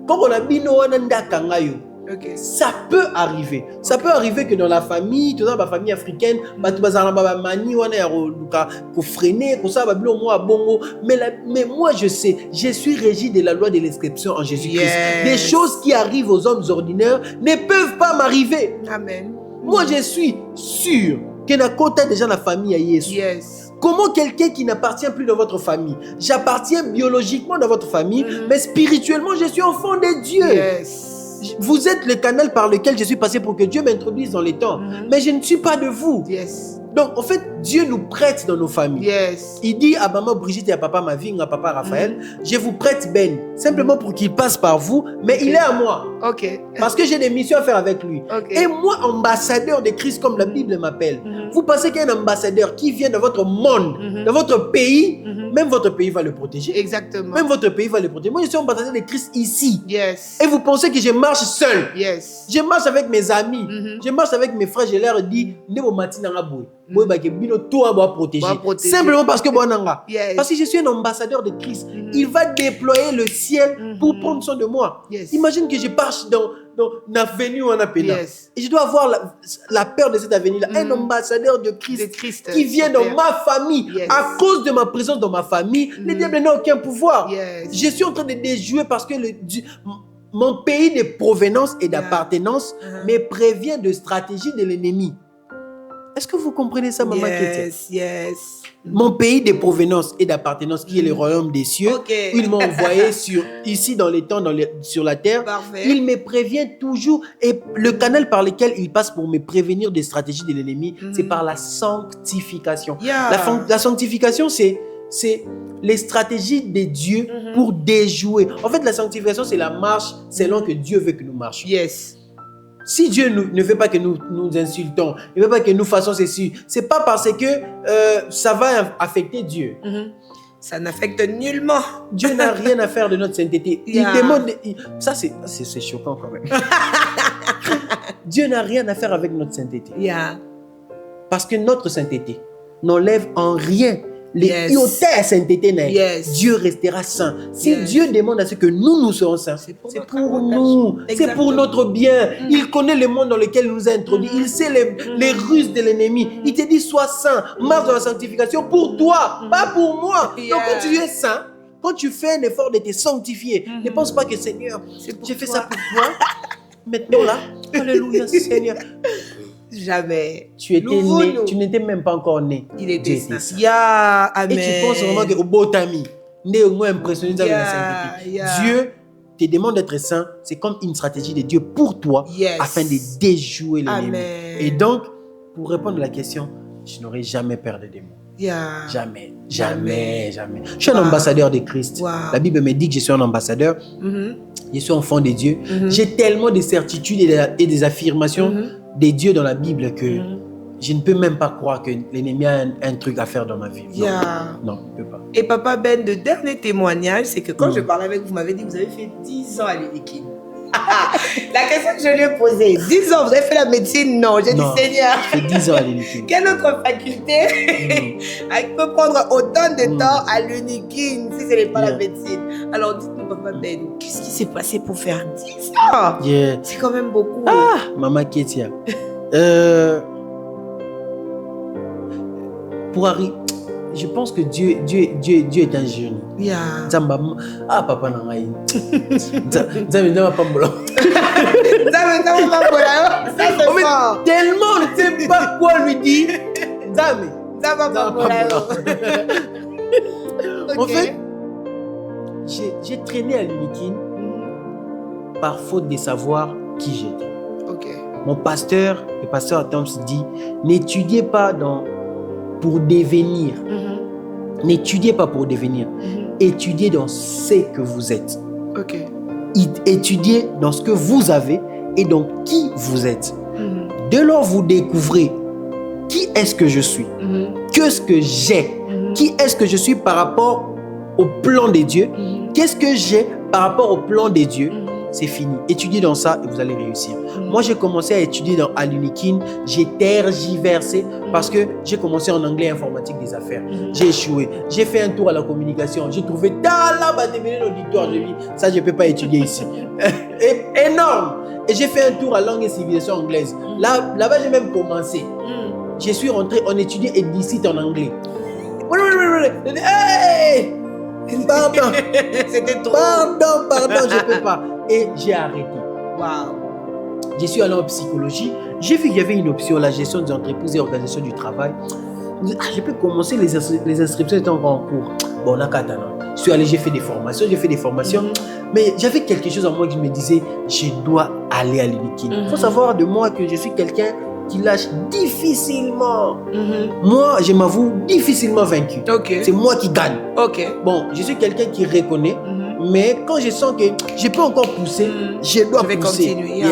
comme on a bino wananda kangayo. Ok. Ça peut arriver. Ça peut arriver que dans la famille, dans la famille africaine, mais moi je sais, je suis régi de la loi de l'exception en Jésus-Christ. Yes. Des choses qui arrivent aux hommes ordinaires ne peuvent pas m'arriver. Amen. Moi je suis sûr que na kota déjà la famille à Jésus. Yes. Comment quelqu'un qui n'appartient plus dans votre famille, j'appartiens biologiquement dans votre famille, mais spirituellement je suis enfant de Dieu. Yes. Vous êtes le canal par lequel je suis passé pour que Dieu m'introduise dans les temps. Mais je ne suis pas de vous. Yes. Donc, en fait, Dieu nous prête dans nos familles. Yes. Il dit à maman Brigitte et à papa Maving, à papa Raphaël, je vous prête Ben, simplement pour qu'il passe par vous, mais il est à moi. Ok. Parce que j'ai des missions à faire avec lui. Ok. Et moi, ambassadeur de Christ, comme la Bible m'appelle, vous pensez qu'il y a un ambassadeur qui vient de votre monde, de votre pays, même votre pays va le protéger. Exactement. Même votre pays va le protéger. Moi, je suis ambassadeur de Christ ici. Yes. Et vous pensez que je marche seul? Yes. Je marche avec mes amis. Je marche avec mes frères. Je leur dis, simplement parce que Yes. parce que je suis un ambassadeur de Christ. Il va déployer le ciel pour prendre soin de moi. Yes. Imagine que je marche dans l'avenue en Apena. Yes. Et je dois avoir la peur de cette avenue-là. Un ambassadeur de Christ, qui vient dans ma famille. Yes. À cause de ma présence dans ma famille, le diable n'a aucun pouvoir. Yes. Je suis en train de déjouer parce que mon pays de provenance et d'appartenance me prévient de stratégie de l'ennemi. Est-ce que vous comprenez ça, maman Kétia? Yes, yes. Mon pays de provenance et d'appartenance, qui est le royaume des cieux, Okay. il m'a envoyé ici dans les temps, sur la terre. Parfait. Il me prévient toujours. Et le canal par lequel il passe pour me prévenir des stratégies de l'ennemi, c'est par la sanctification. Yeah. La sanctification, c'est les stratégies de Dieu pour déjouer. En fait, la sanctification, c'est la marche selon que Dieu veut que nous marchions. Yes. Si Dieu ne veut pas que nous insultons, il ne veut pas que nous fassions ceci, c'est pas parce que ça va affecter Dieu. Ça n'affecte nullement. Dieu n'a rien à faire de notre sainteté. Yeah. Il demande... Ça, c'est choquant quand même. Dieu n'a rien à faire avec notre sainteté. Yeah. Parce que notre sainteté n'enlève en rien Yes. sainteté. Yes. Dieu restera saint. Si Yes. Dieu demande à ce que nous soyons saints, c'est pour nous, c'est pour notre bien. Il connaît le monde dans lequel il nous a introduits. Il sait les ruses de l'ennemi. Il te dit sois saint, marche dans la sanctification pour toi, pas pour moi. Yeah. Donc quand tu es saint, quand tu fais un effort de te sanctifier, ne pense pas que Seigneur, j'ai fait ça pour toi. Maintenant là, alléluia Seigneur. Jamais. Tu étais né, tu n'étais même pas encore né. Il était saint. saint. Yeah, amen. Et tu penses vraiment que au beau ami, né au moins impressionné avec la sainteté. Yeah. Dieu te demande d'être saint, c'est comme une stratégie de Dieu pour toi, Yes. afin de déjouer l'ennemi. Amen. Et donc, pour répondre à la question, je n'aurai jamais peur de démons. Yeah. Jamais, jamais, jamais. Je suis un ambassadeur de Christ. Wow. La Bible me dit que je suis un ambassadeur. Je suis enfant de Dieu. J'ai tellement de certitudes et des affirmations de Dieu dans la Bible que je ne peux même pas croire que l'ennemi a un truc à faire dans ma vie. Non, Yeah. non, je ne peux pas. Et papa Ben, le dernier témoignage, c'est que quand je parlais avec vous, vous m'avez dit que vous avez fait 10 ans à l'Unikin. La question que je lui ai posée, 10 ans, vous avez fait la médecine? Non, j'ai dit Non, Seigneur. j'ai fait 10 ans à l'Unikin. Quelle autre faculté peut prendre autant de temps à l'Unikin si ce n'est pas la médecine? Alors dites-nous, papa Ben, qu'est-ce qui s'est passé pour faire 10 ans? Yeah. C'est quand même beaucoup. Ah, maman Kétia. Pour arriver, je pense que Dieu est un génie. Yeah. Ah, papa nangai. Nzambe pas mbolo. Ça c'est fort. Tellement on ne sait pas quoi lui dire. Nzambe. En fait, j'ai traîné à l'Unikin par faute de savoir qui j'étais. Ok. Mon pasteur, le pasteur Atom, se dit, n'étudiez pas pour devenir. N'étudiez pas pour devenir. Étudiez dans ce que vous êtes. Ok. Étudiez dans ce que vous avez et dans qui vous êtes. Dès lors, vous découvrez qui est-ce que je suis, qu'est-ce que j'ai, qui est-ce que je suis par rapport au plan de Dieu, qu'est-ce que j'ai par rapport au plan de Dieu. C'est fini. Étudiez dans ça et vous allez réussir. Moi, j'ai commencé à étudier à l'Unikin. J'ai tergiversé parce que j'ai commencé en anglais informatique des affaires. J'ai échoué. J'ai fait un tour à la communication. J'ai trouvé l'auditoire. J'ai dit, ça, je ne peux pas étudier ici. Énorme. Et j'ai fait un tour à langue et civilisation anglaise. Là-bas, j'ai même commencé. Je suis rentré, on étudiait Edicite en anglais. Hey! Pardon. C'était trop. Pardon, je ne peux pas. Et j'ai arrêté. Waouh. Je suis allé en psychologie. J'ai vu qu'il y avait une option, la gestion des entreprises et organisation du travail. Je peux commencer, les inscriptions étaient encore en cours. Bon, on n'a qu'à attendre. Je suis allé, j'ai fait des formations. Mais j'avais quelque chose en moi qui me disait, je dois aller à l'UNIKIN. Il faut savoir de moi que je suis quelqu'un qui lâche difficilement. Moi, je m'avoue difficilement vaincu. C'est moi qui gagne. Bon, je suis quelqu'un qui reconnaît, mais quand je sens que je peux encore pousser, je dois pousser. Continuer.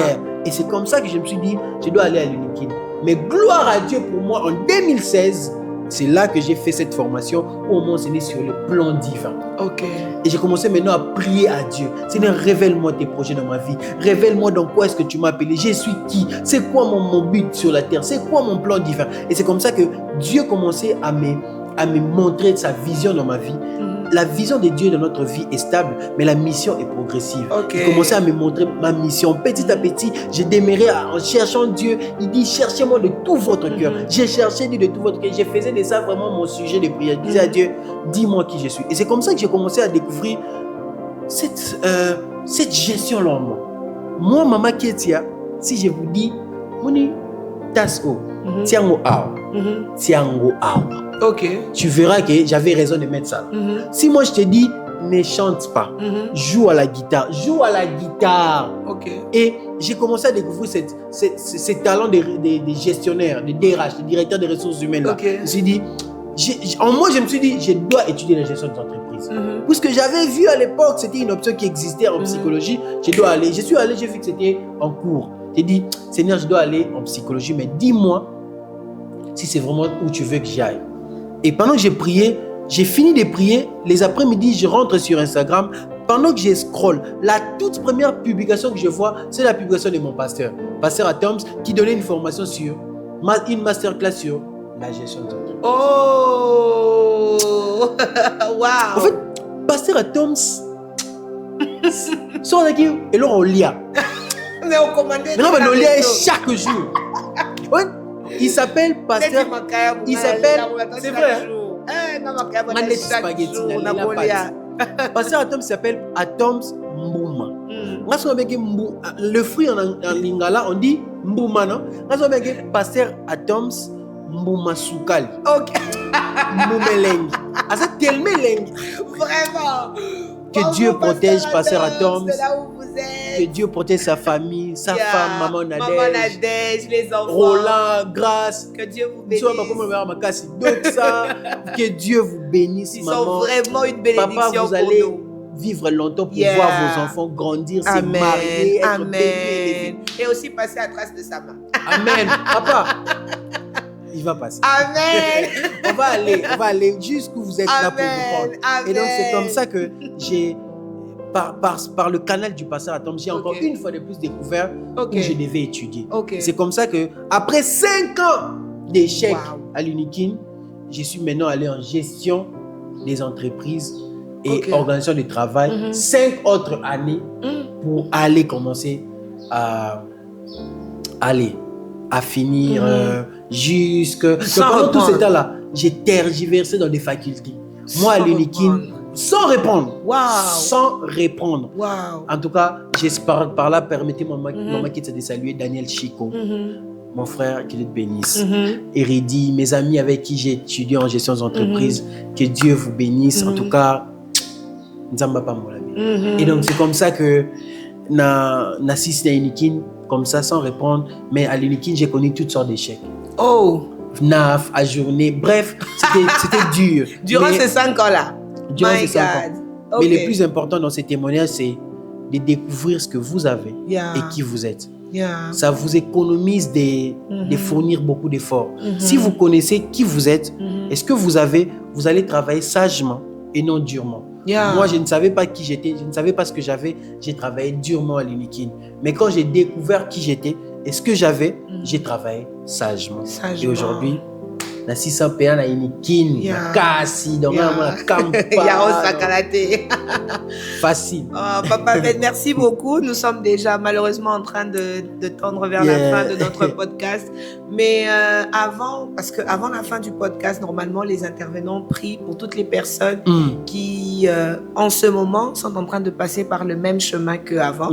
Et c'est comme ça que je me suis dit, je dois aller à l'UNIKIN. Mais gloire à Dieu pour moi, en 2016, c'est là que j'ai fait cette formation où on m'a enseigné sur le plan divin. Et j'ai commencé maintenant à prier à Dieu. Seigneur, révèle-moi tes projets dans ma vie. Révèle-moi dans quoi est-ce que tu m'as appelé. Je suis qui? C'est quoi mon but sur la terre? C'est quoi mon plan divin? Et c'est comme ça que Dieu commençait à me montrer sa vision dans ma vie. La vision de Dieu dans notre vie est stable, mais la mission est progressive. Il commençait à me montrer ma mission. Petit à petit, j'ai démarré en cherchant Dieu. Il dit, cherchez-moi de tout votre cœur. J'ai cherché Dieu de tout votre cœur. Je faisais de ça vraiment mon sujet de prière. Je disais à Dieu, dis-moi qui je suis. Et c'est comme ça que j'ai commencé à découvrir cette gestion-là en moi. Moi, Maman Ketia, si je vous dis, Moni, Tasko, Tiango Ao, Tiango Ao. Tu verras que j'avais raison de mettre ça. Si moi je te dis, ne chante pas, joue à la guitare. Et j'ai commencé à découvrir ces talents de gestionnaire, de DRH, de directeur des ressources humaines. Là. Je me suis dit, en moi je me suis dit, je dois étudier la gestion des entreprises. Puisque j'avais vu à l'époque, c'était une option qui existait en psychologie, je dois aller. Je suis allé, j'ai vu que c'était en cours. J'ai dit, Seigneur, je dois aller en psychologie, mais dis-moi si c'est vraiment où tu veux que j'aille. Et pendant que j'ai prié, j'ai fini de prier. Les après-midi, je rentre sur Instagram. Pendant que je scroll, la toute première publication que je vois, c'est la publication de mon pasteur Atoms, qui donnait une formation sur une masterclass sur la gestion de l'entreprise. Oh, wow. En fait, pasteur Atoms, son équipe, et là on lit. Mais on commandait. Non, mais on lit chaque jour. Ouais. Il s'appelle pasteur. Il s'appelle. C'est vrai. Pasteur Atoms s'appelle Atoms Mbouma. Le fruit en lingala, on dit Mbouma, non? Pasteur Atoms Mbouma Soukali. Mboumeleng. C'est tellement leng. Vraiment. Que Dieu protège Pasteur Atoms. Que Dieu protège sa famille, sa femme, Maman Nadège, les enfants. Roland, Grâce. Que Dieu vous bénisse. Que Dieu vous bénisse, Ils maman. sont vraiment une bénédiction. Papa, vous allez vivre longtemps pour voir vos enfants grandir, se marier, être bénis. Et aussi passer à trace de sa main. Amen. Papa, il va passer. Amen. on va aller jusqu'où vous êtes là pour vous prendre. Et donc, c'est comme ça que j'ai... Par le canal du pasteur Atoms, j'ai encore une fois de plus découvert où je devais étudier. C'est comme ça que, après 5 ans d'échecs à l'UNIKIN, je suis maintenant allé en gestion des entreprises et organisation du travail. 5 autres années pour aller commencer à finir jusque... Pendant tout ce temps-là, j'ai tergiversé dans des facultés. Moi, à l'UNIKIN, sans répondre. Sans répondre. En tout cas, par là, permettez-moi, Maman Ketia, de saluer Daniel Chico, mon frère, que Dieu te bénisse. Eridi, mes amis avec qui j'ai étudié en gestion d'entreprise, que Dieu vous bénisse. En tout cas, Nzamba pas mon ami. Et donc, c'est comme ça que na assisté à l'UNIKIN, comme ça, sans répondre. Mais à l'UNIKIN, j'ai connu toutes sortes d'échecs. NAF, à journée, bref, c'était dur. Durant ces 5 ans-là. Durant ces 5 ans. Mais le plus important dans ces témoignages, c'est de découvrir ce que vous avez et qui vous êtes. Ça vous économise de fournir beaucoup d'efforts. Si vous connaissez qui vous êtes et ce que vous avez, vous allez travailler sagement et non durement. Moi, je ne savais pas qui j'étais, je ne savais pas ce que j'avais. J'ai travaillé durement à l'UNIKIN. Mais quand j'ai découvert qui j'étais et ce que j'avais, j'ai travaillé sagement. Et aujourd'hui, na 600 péa na inikini na kasi donc na campagne ya sakalate facile. Papa Ben, merci beaucoup. Nous sommes déjà malheureusement en train de tendre vers la fin de notre podcast. Mais avant la fin du podcast, normalement, les intervenants prient pour toutes les personnes qui, en ce moment, sont en train de passer par le même chemin qu'avant,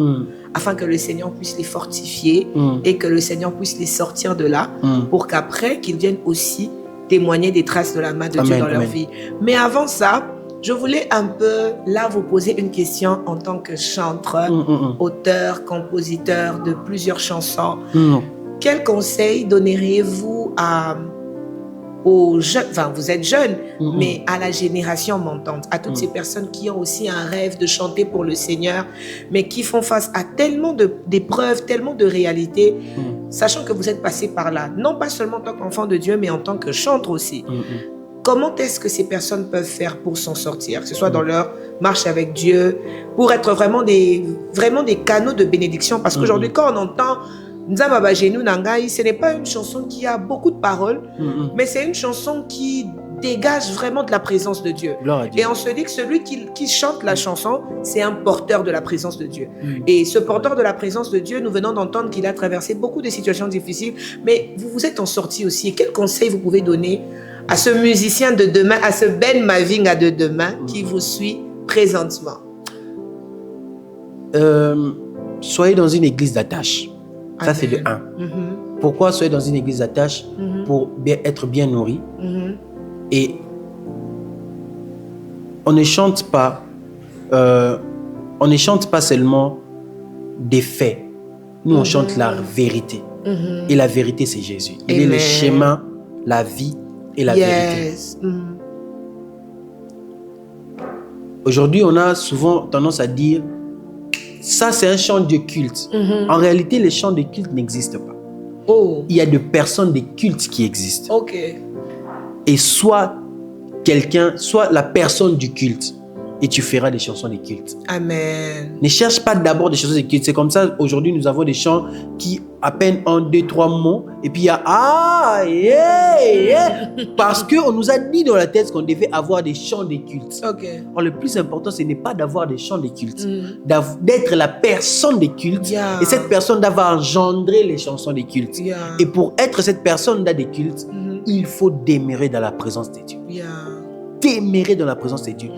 afin que le Seigneur puisse les fortifier et que le Seigneur puisse les sortir de là, pour qu'après, qu'ils viennent aussi témoigner des traces de la main de Dieu dans leur vie. Mais avant ça, je voulais un peu, là, vous poser une question en tant que chanteur, auteur, compositeur de plusieurs chansons. Quel conseil donneriez-vous aux jeunes, enfin, vous êtes jeunes, mais à la génération montante, à toutes ces personnes qui ont aussi un rêve de chanter pour le Seigneur, mais qui font face à tellement d'épreuves, tellement de réalités, sachant que vous êtes passé par là, non pas seulement en tant qu'enfant de Dieu, mais en tant que chanteur aussi. Comment est-ce que ces personnes peuvent faire pour s'en sortir, que ce soit dans leur marche avec Dieu, pour être vraiment des canaux de bénédiction? Parce qu'aujourd'hui, quand on entend Nzamba Genou Nangai, ce n'est pas une chanson qui a beaucoup de paroles, mais c'est une chanson qui dégage vraiment de la présence de Dieu. Et on se dit que celui qui chante la chanson, c'est un porteur de la présence de Dieu. Et ce porteur de la présence de Dieu, nous venons d'entendre qu'il a traversé beaucoup de situations difficiles, mais vous vous êtes en sorti aussi. Et quel conseil vous pouvez donner à ce musicien de demain, à ce Ben Mavinga de demain qui vous suit présentement? Soyez dans une église d'attache. Ça, c'est de 1. Pourquoi soyez dans une église d'attache? Pour être bien nourri. Et on ne chante pas seulement des faits. Nous, on chante la vérité. Et la vérité, c'est Jésus. Il est le chemin, la vie et la vérité. Aujourd'hui, on a souvent tendance à dire ça, c'est un chant de culte. En réalité, les chants de culte n'existent pas. Il y a de personnes de culte qui existent. Et soit la personne du culte, et tu feras des chansons de culte. Amen. Ne cherche pas d'abord des chansons de culte. C'est comme ça, aujourd'hui, nous avons des chants qui, à peine 1, 2, 3 mots, et puis il y a parce qu'on nous a dit dans la tête qu'on devait avoir des chants de culte. Or, le plus important, ce n'est pas d'avoir des chants de culte, d'être la personne de culte, et cette personne d'avoir engendré les chansons de culte. Et pour être cette personne de culte, il faut demeurer dans la présence de Dieu. Demeurer dans la présence de Dieu.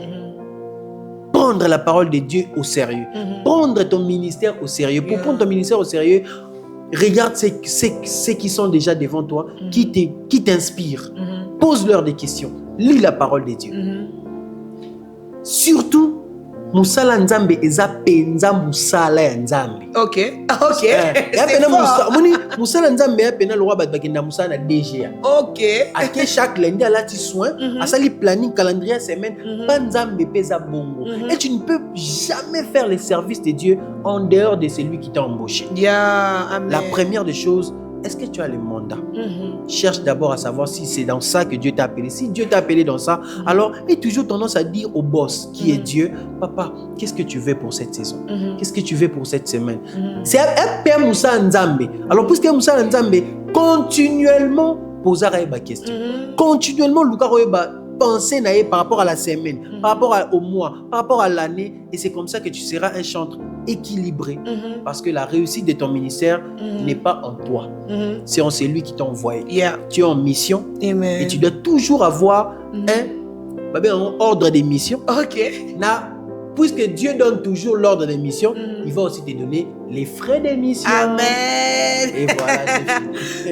Prendre la parole de Dieu au sérieux. Prendre ton ministère au sérieux. Pour prendre ton ministère au sérieux, regarde ceux qui sont déjà devant toi, qui t'inspirent. Pose-leur des questions. Lis la parole de Dieu. Surtout, Musala Nzambe eza penza musala ya Nzambe. C'est fort. Musala Nzambe ya pena lwa bat bakenda musala na DGA. Ake chaque lundi à la ti soin, à sali planning calendrier semaine, pas Nzambe pesa bongo. Et tu ne peux jamais faire le service de Dieu en dehors de celui qui t'a embauché. La première des choses, est-ce que tu as le mandat? Cherche d'abord à savoir si c'est dans ça que Dieu t'a appelé. Si Dieu t'a appelé dans ça, alors il y a toujours tendance à dire au boss qui est Dieu, papa, qu'est-ce que tu veux pour cette saison? Qu'est-ce que tu veux pour cette semaine? C'est un père Moussa Nzambe. Alors puisque Moussa Nzambe, continuellement poser la question. Continuellement, Luka penser par rapport à la semaine, par rapport au mois, par rapport à l'année. Et c'est comme ça que tu seras un chanteur équilibré. Parce que la réussite de ton ministère n'est pas en toi. C'est en celui qui t'a envoyé. Tu es en mission. Et tu dois toujours avoir un ordre de mission. Puisque Dieu donne toujours l'ordre de mission, il va aussi te donner les frais de mission. Amen. Et voilà,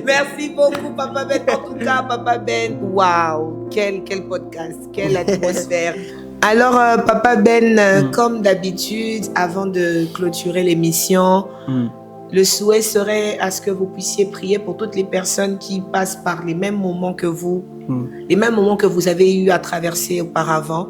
merci beaucoup, Papa Ben. En tout cas, Papa Ben, waouh, quel podcast, quelle atmosphère. Alors, Papa Ben, comme d'habitude, avant de clôturer l'émission, le souhait serait à ce que vous puissiez prier pour toutes les personnes qui passent par les mêmes moments que vous, les mêmes moments que vous avez eu à traverser auparavant.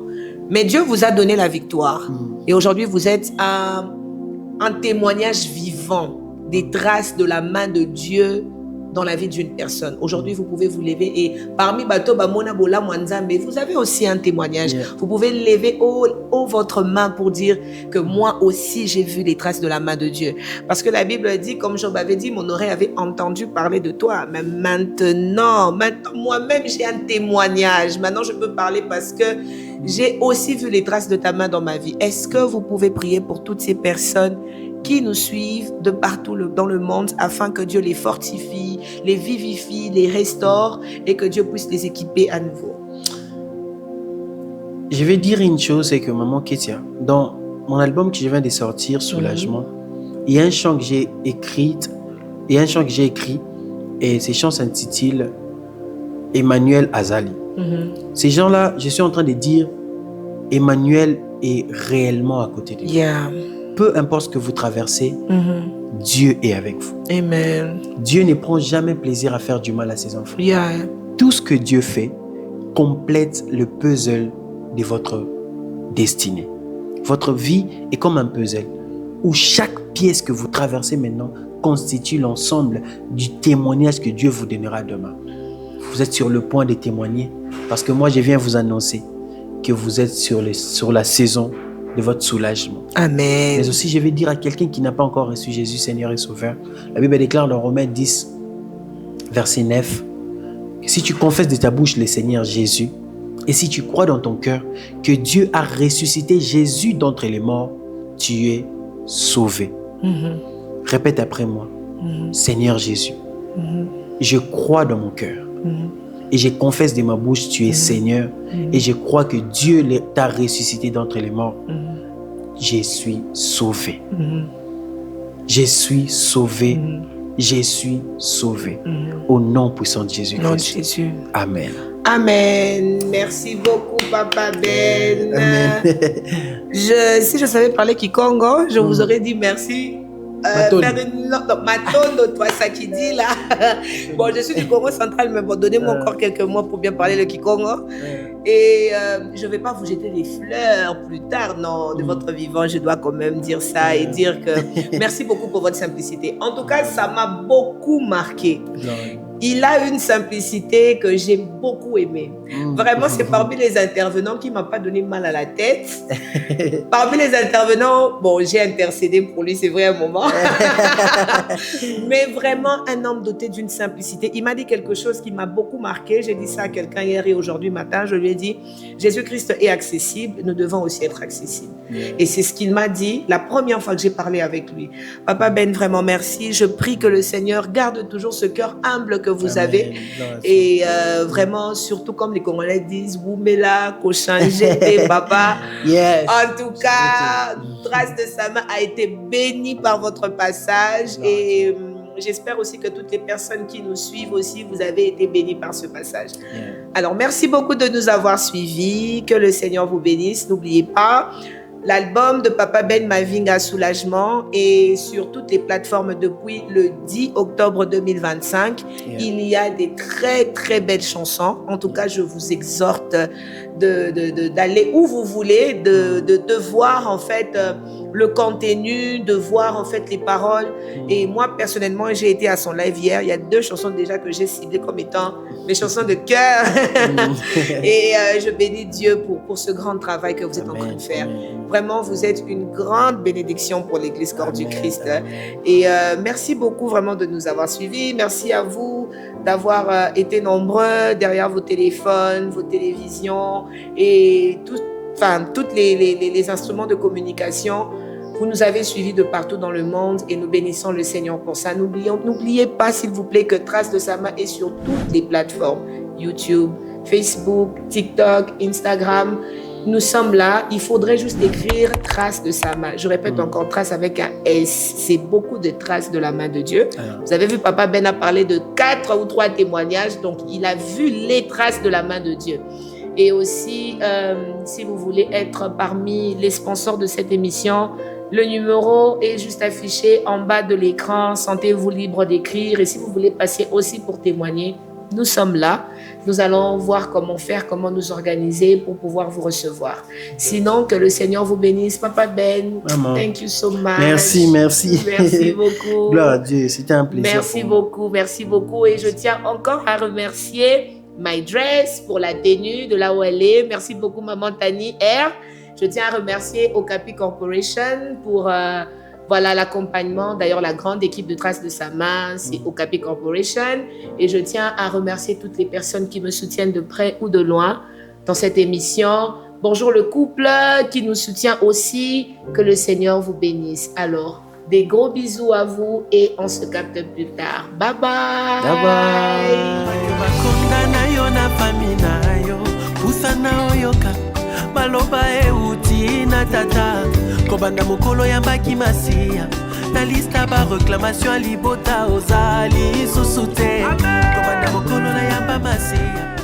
Mais Dieu vous a donné la victoire. Et aujourd'hui, vous êtes un témoignage vivant des traces de la main de Dieu dans la vie d'une personne. Aujourd'hui, vous pouvez vous lever et parmi Bato Bamona Bola Mwanzambe, vous avez aussi un témoignage. Vous pouvez lever haut votre main pour dire que moi aussi j'ai vu les traces de la main de Dieu. Parce que la Bible dit, comme Job avait dit, mon oreille avait entendu parler de toi. Mais maintenant moi-même j'ai un témoignage. Maintenant je peux parler parce que j'ai aussi vu les traces de ta main dans ma vie. Est-ce que vous pouvez prier pour toutes ces personnes qui nous suivent de partout dans le monde afin que Dieu les fortifie, les vivifie, les restaure et que Dieu puisse les équiper à nouveau? Je vais dire une chose, c'est que maman Ketia, dans mon album que je viens de sortir, Soulagement, il y a un chant que j'ai écrit, et ces chants s'intitulent Emmanuel Azali. Ces gens-là, je suis en train de dire, Emmanuel est réellement à côté de vous. Peu importe ce que vous traversez, Dieu est avec vous. Amen. Dieu ne prend jamais plaisir à faire du mal à ses enfants. Tout ce que Dieu fait complète le puzzle de votre destinée. Votre vie est comme un puzzle où chaque pièce que vous traversez maintenant constitue l'ensemble du témoignage que Dieu vous donnera demain. Vous êtes sur le point de témoigner parce que moi je viens vous annoncer que vous êtes sur la saison de votre soulagement. Amen. Mais aussi je vais dire à quelqu'un qui n'a pas encore reçu Jésus Seigneur et Sauveur, la Bible déclare dans Romains 10 verset 9 que si tu confesses de ta bouche le Seigneur Jésus et si tu crois dans ton cœur que Dieu a ressuscité Jésus d'entre les morts, tu es sauvé. Répète après moi. Seigneur Jésus, je crois dans mon cœur et je confesse de ma bouche, tu es Seigneur, et je crois que Dieu t'a ressuscité d'entre les morts. Je suis sauvé. Je suis sauvé. Je suis sauvé. Au nom puissant de Jésus-Christ. Amen. Amen. Merci beaucoup, Papa Ben. Si je savais parler Kikongo, je vous aurais dit merci. Matondo, toi, ça qui dit là. Bon, je suis du Congo central, mais bon, donnez-moi encore quelques mois pour bien parler le Kikongo. Et je ne vais pas vous jeter des fleurs plus tard, non, de votre vivant. Je dois quand même dire ça et dire que merci beaucoup pour votre simplicité. En tout cas, ça m'a beaucoup marqué. Il a une simplicité que j'ai beaucoup aimée. Vraiment, c'est parmi les intervenants qui ne m'a pas donné mal à la tête. Parmi les intervenants, bon, j'ai intercédé pour lui, c'est vrai, un moment. Mais vraiment, un homme doté d'une simplicité. Il m'a dit quelque chose qui m'a beaucoup marqué. J'ai dit ça à quelqu'un hier et aujourd'hui matin. Je lui ai dit, Jésus-Christ est accessible, nous devons aussi être accessibles. Et c'est ce qu'il m'a dit la première fois que j'ai parlé avec lui. Papa Ben, vraiment merci. Je prie que le Seigneur garde toujours ce cœur humble que vous avez. Et vraiment, surtout comme les Congolais disent, Woumela, Kochangé, Papa. En tout cas, trace de sa main a été bénie par votre passage. Et j'espère aussi que toutes les personnes qui nous suivent aussi, vous avez été bénis par ce passage. Alors, merci beaucoup de nous avoir suivis. Que le Seigneur vous bénisse. N'oubliez pas, l'album de Papa Ben Mavinga Soulagement est sur toutes les plateformes depuis le 10 octobre 2025. Il y a des très très belles chansons. En tout cas, je vous exhorte d'aller où vous voulez, de voir en fait le contenu, de voir en fait les paroles. Et moi personnellement, j'ai été à son live hier. Il y a 2 chansons déjà que j'ai ciblées comme étant mes chansons de cœur. Et je bénis Dieu pour ce grand travail que vous êtes en train de faire. Vraiment, vous êtes une grande bénédiction pour l'Église Corps du Christ. Et merci beaucoup vraiment de nous avoir suivis. Merci à vous d'avoir été nombreux derrière vos téléphones, vos télévisions et tous les instruments de communication. Vous nous avez suivis de partout dans le monde et nous bénissons le Seigneur pour ça. N'oubliez pas, s'il vous plaît, que Trace de sa main est sur toutes les plateformes. YouTube, Facebook, TikTok, Instagram. Nous sommes là. Il faudrait juste écrire Trace de sa main. Je répète encore, Trace avec un S. C'est beaucoup de traces de la main de Dieu. Vous avez vu, Papa Ben a parlé de 4 ou 3 témoignages. Donc, il a vu les traces de la main de Dieu. Et aussi, si vous voulez être parmi les sponsors de cette émission, le numéro est juste affiché en bas de l'écran. Sentez-vous libre d'écrire. Et si vous voulez passer aussi pour témoigner, nous sommes là. nous allons voir comment faire, comment nous organiser pour pouvoir vous recevoir. Sinon, que le Seigneur vous bénisse. Papa Ben, Maman. thank you so much. Merci. Merci beaucoup. Gloire à Dieu, c'était un plaisir. Merci beaucoup. Et je tiens encore à remercier My Dress pour la tenue de là où elle est. Merci beaucoup, Maman Tani R. Je tiens à remercier Okapi Corporation pour l'accompagnement. D'ailleurs, la grande équipe de Traces de Sama, c'est Okapi Corporation. Et je tiens à remercier toutes les personnes qui me soutiennent de près ou de loin dans cette émission. Bonjour le couple qui nous soutient aussi. Que le Seigneur vous bénisse. Alors, des gros bisous à vous et on se capte plus tard. Bye bye. Bye bye. Baloba euti na tata kobanda mokolo ya mbaki masia na lista ba réclamation à libota ozali susute kobanda mokolo na yamba masia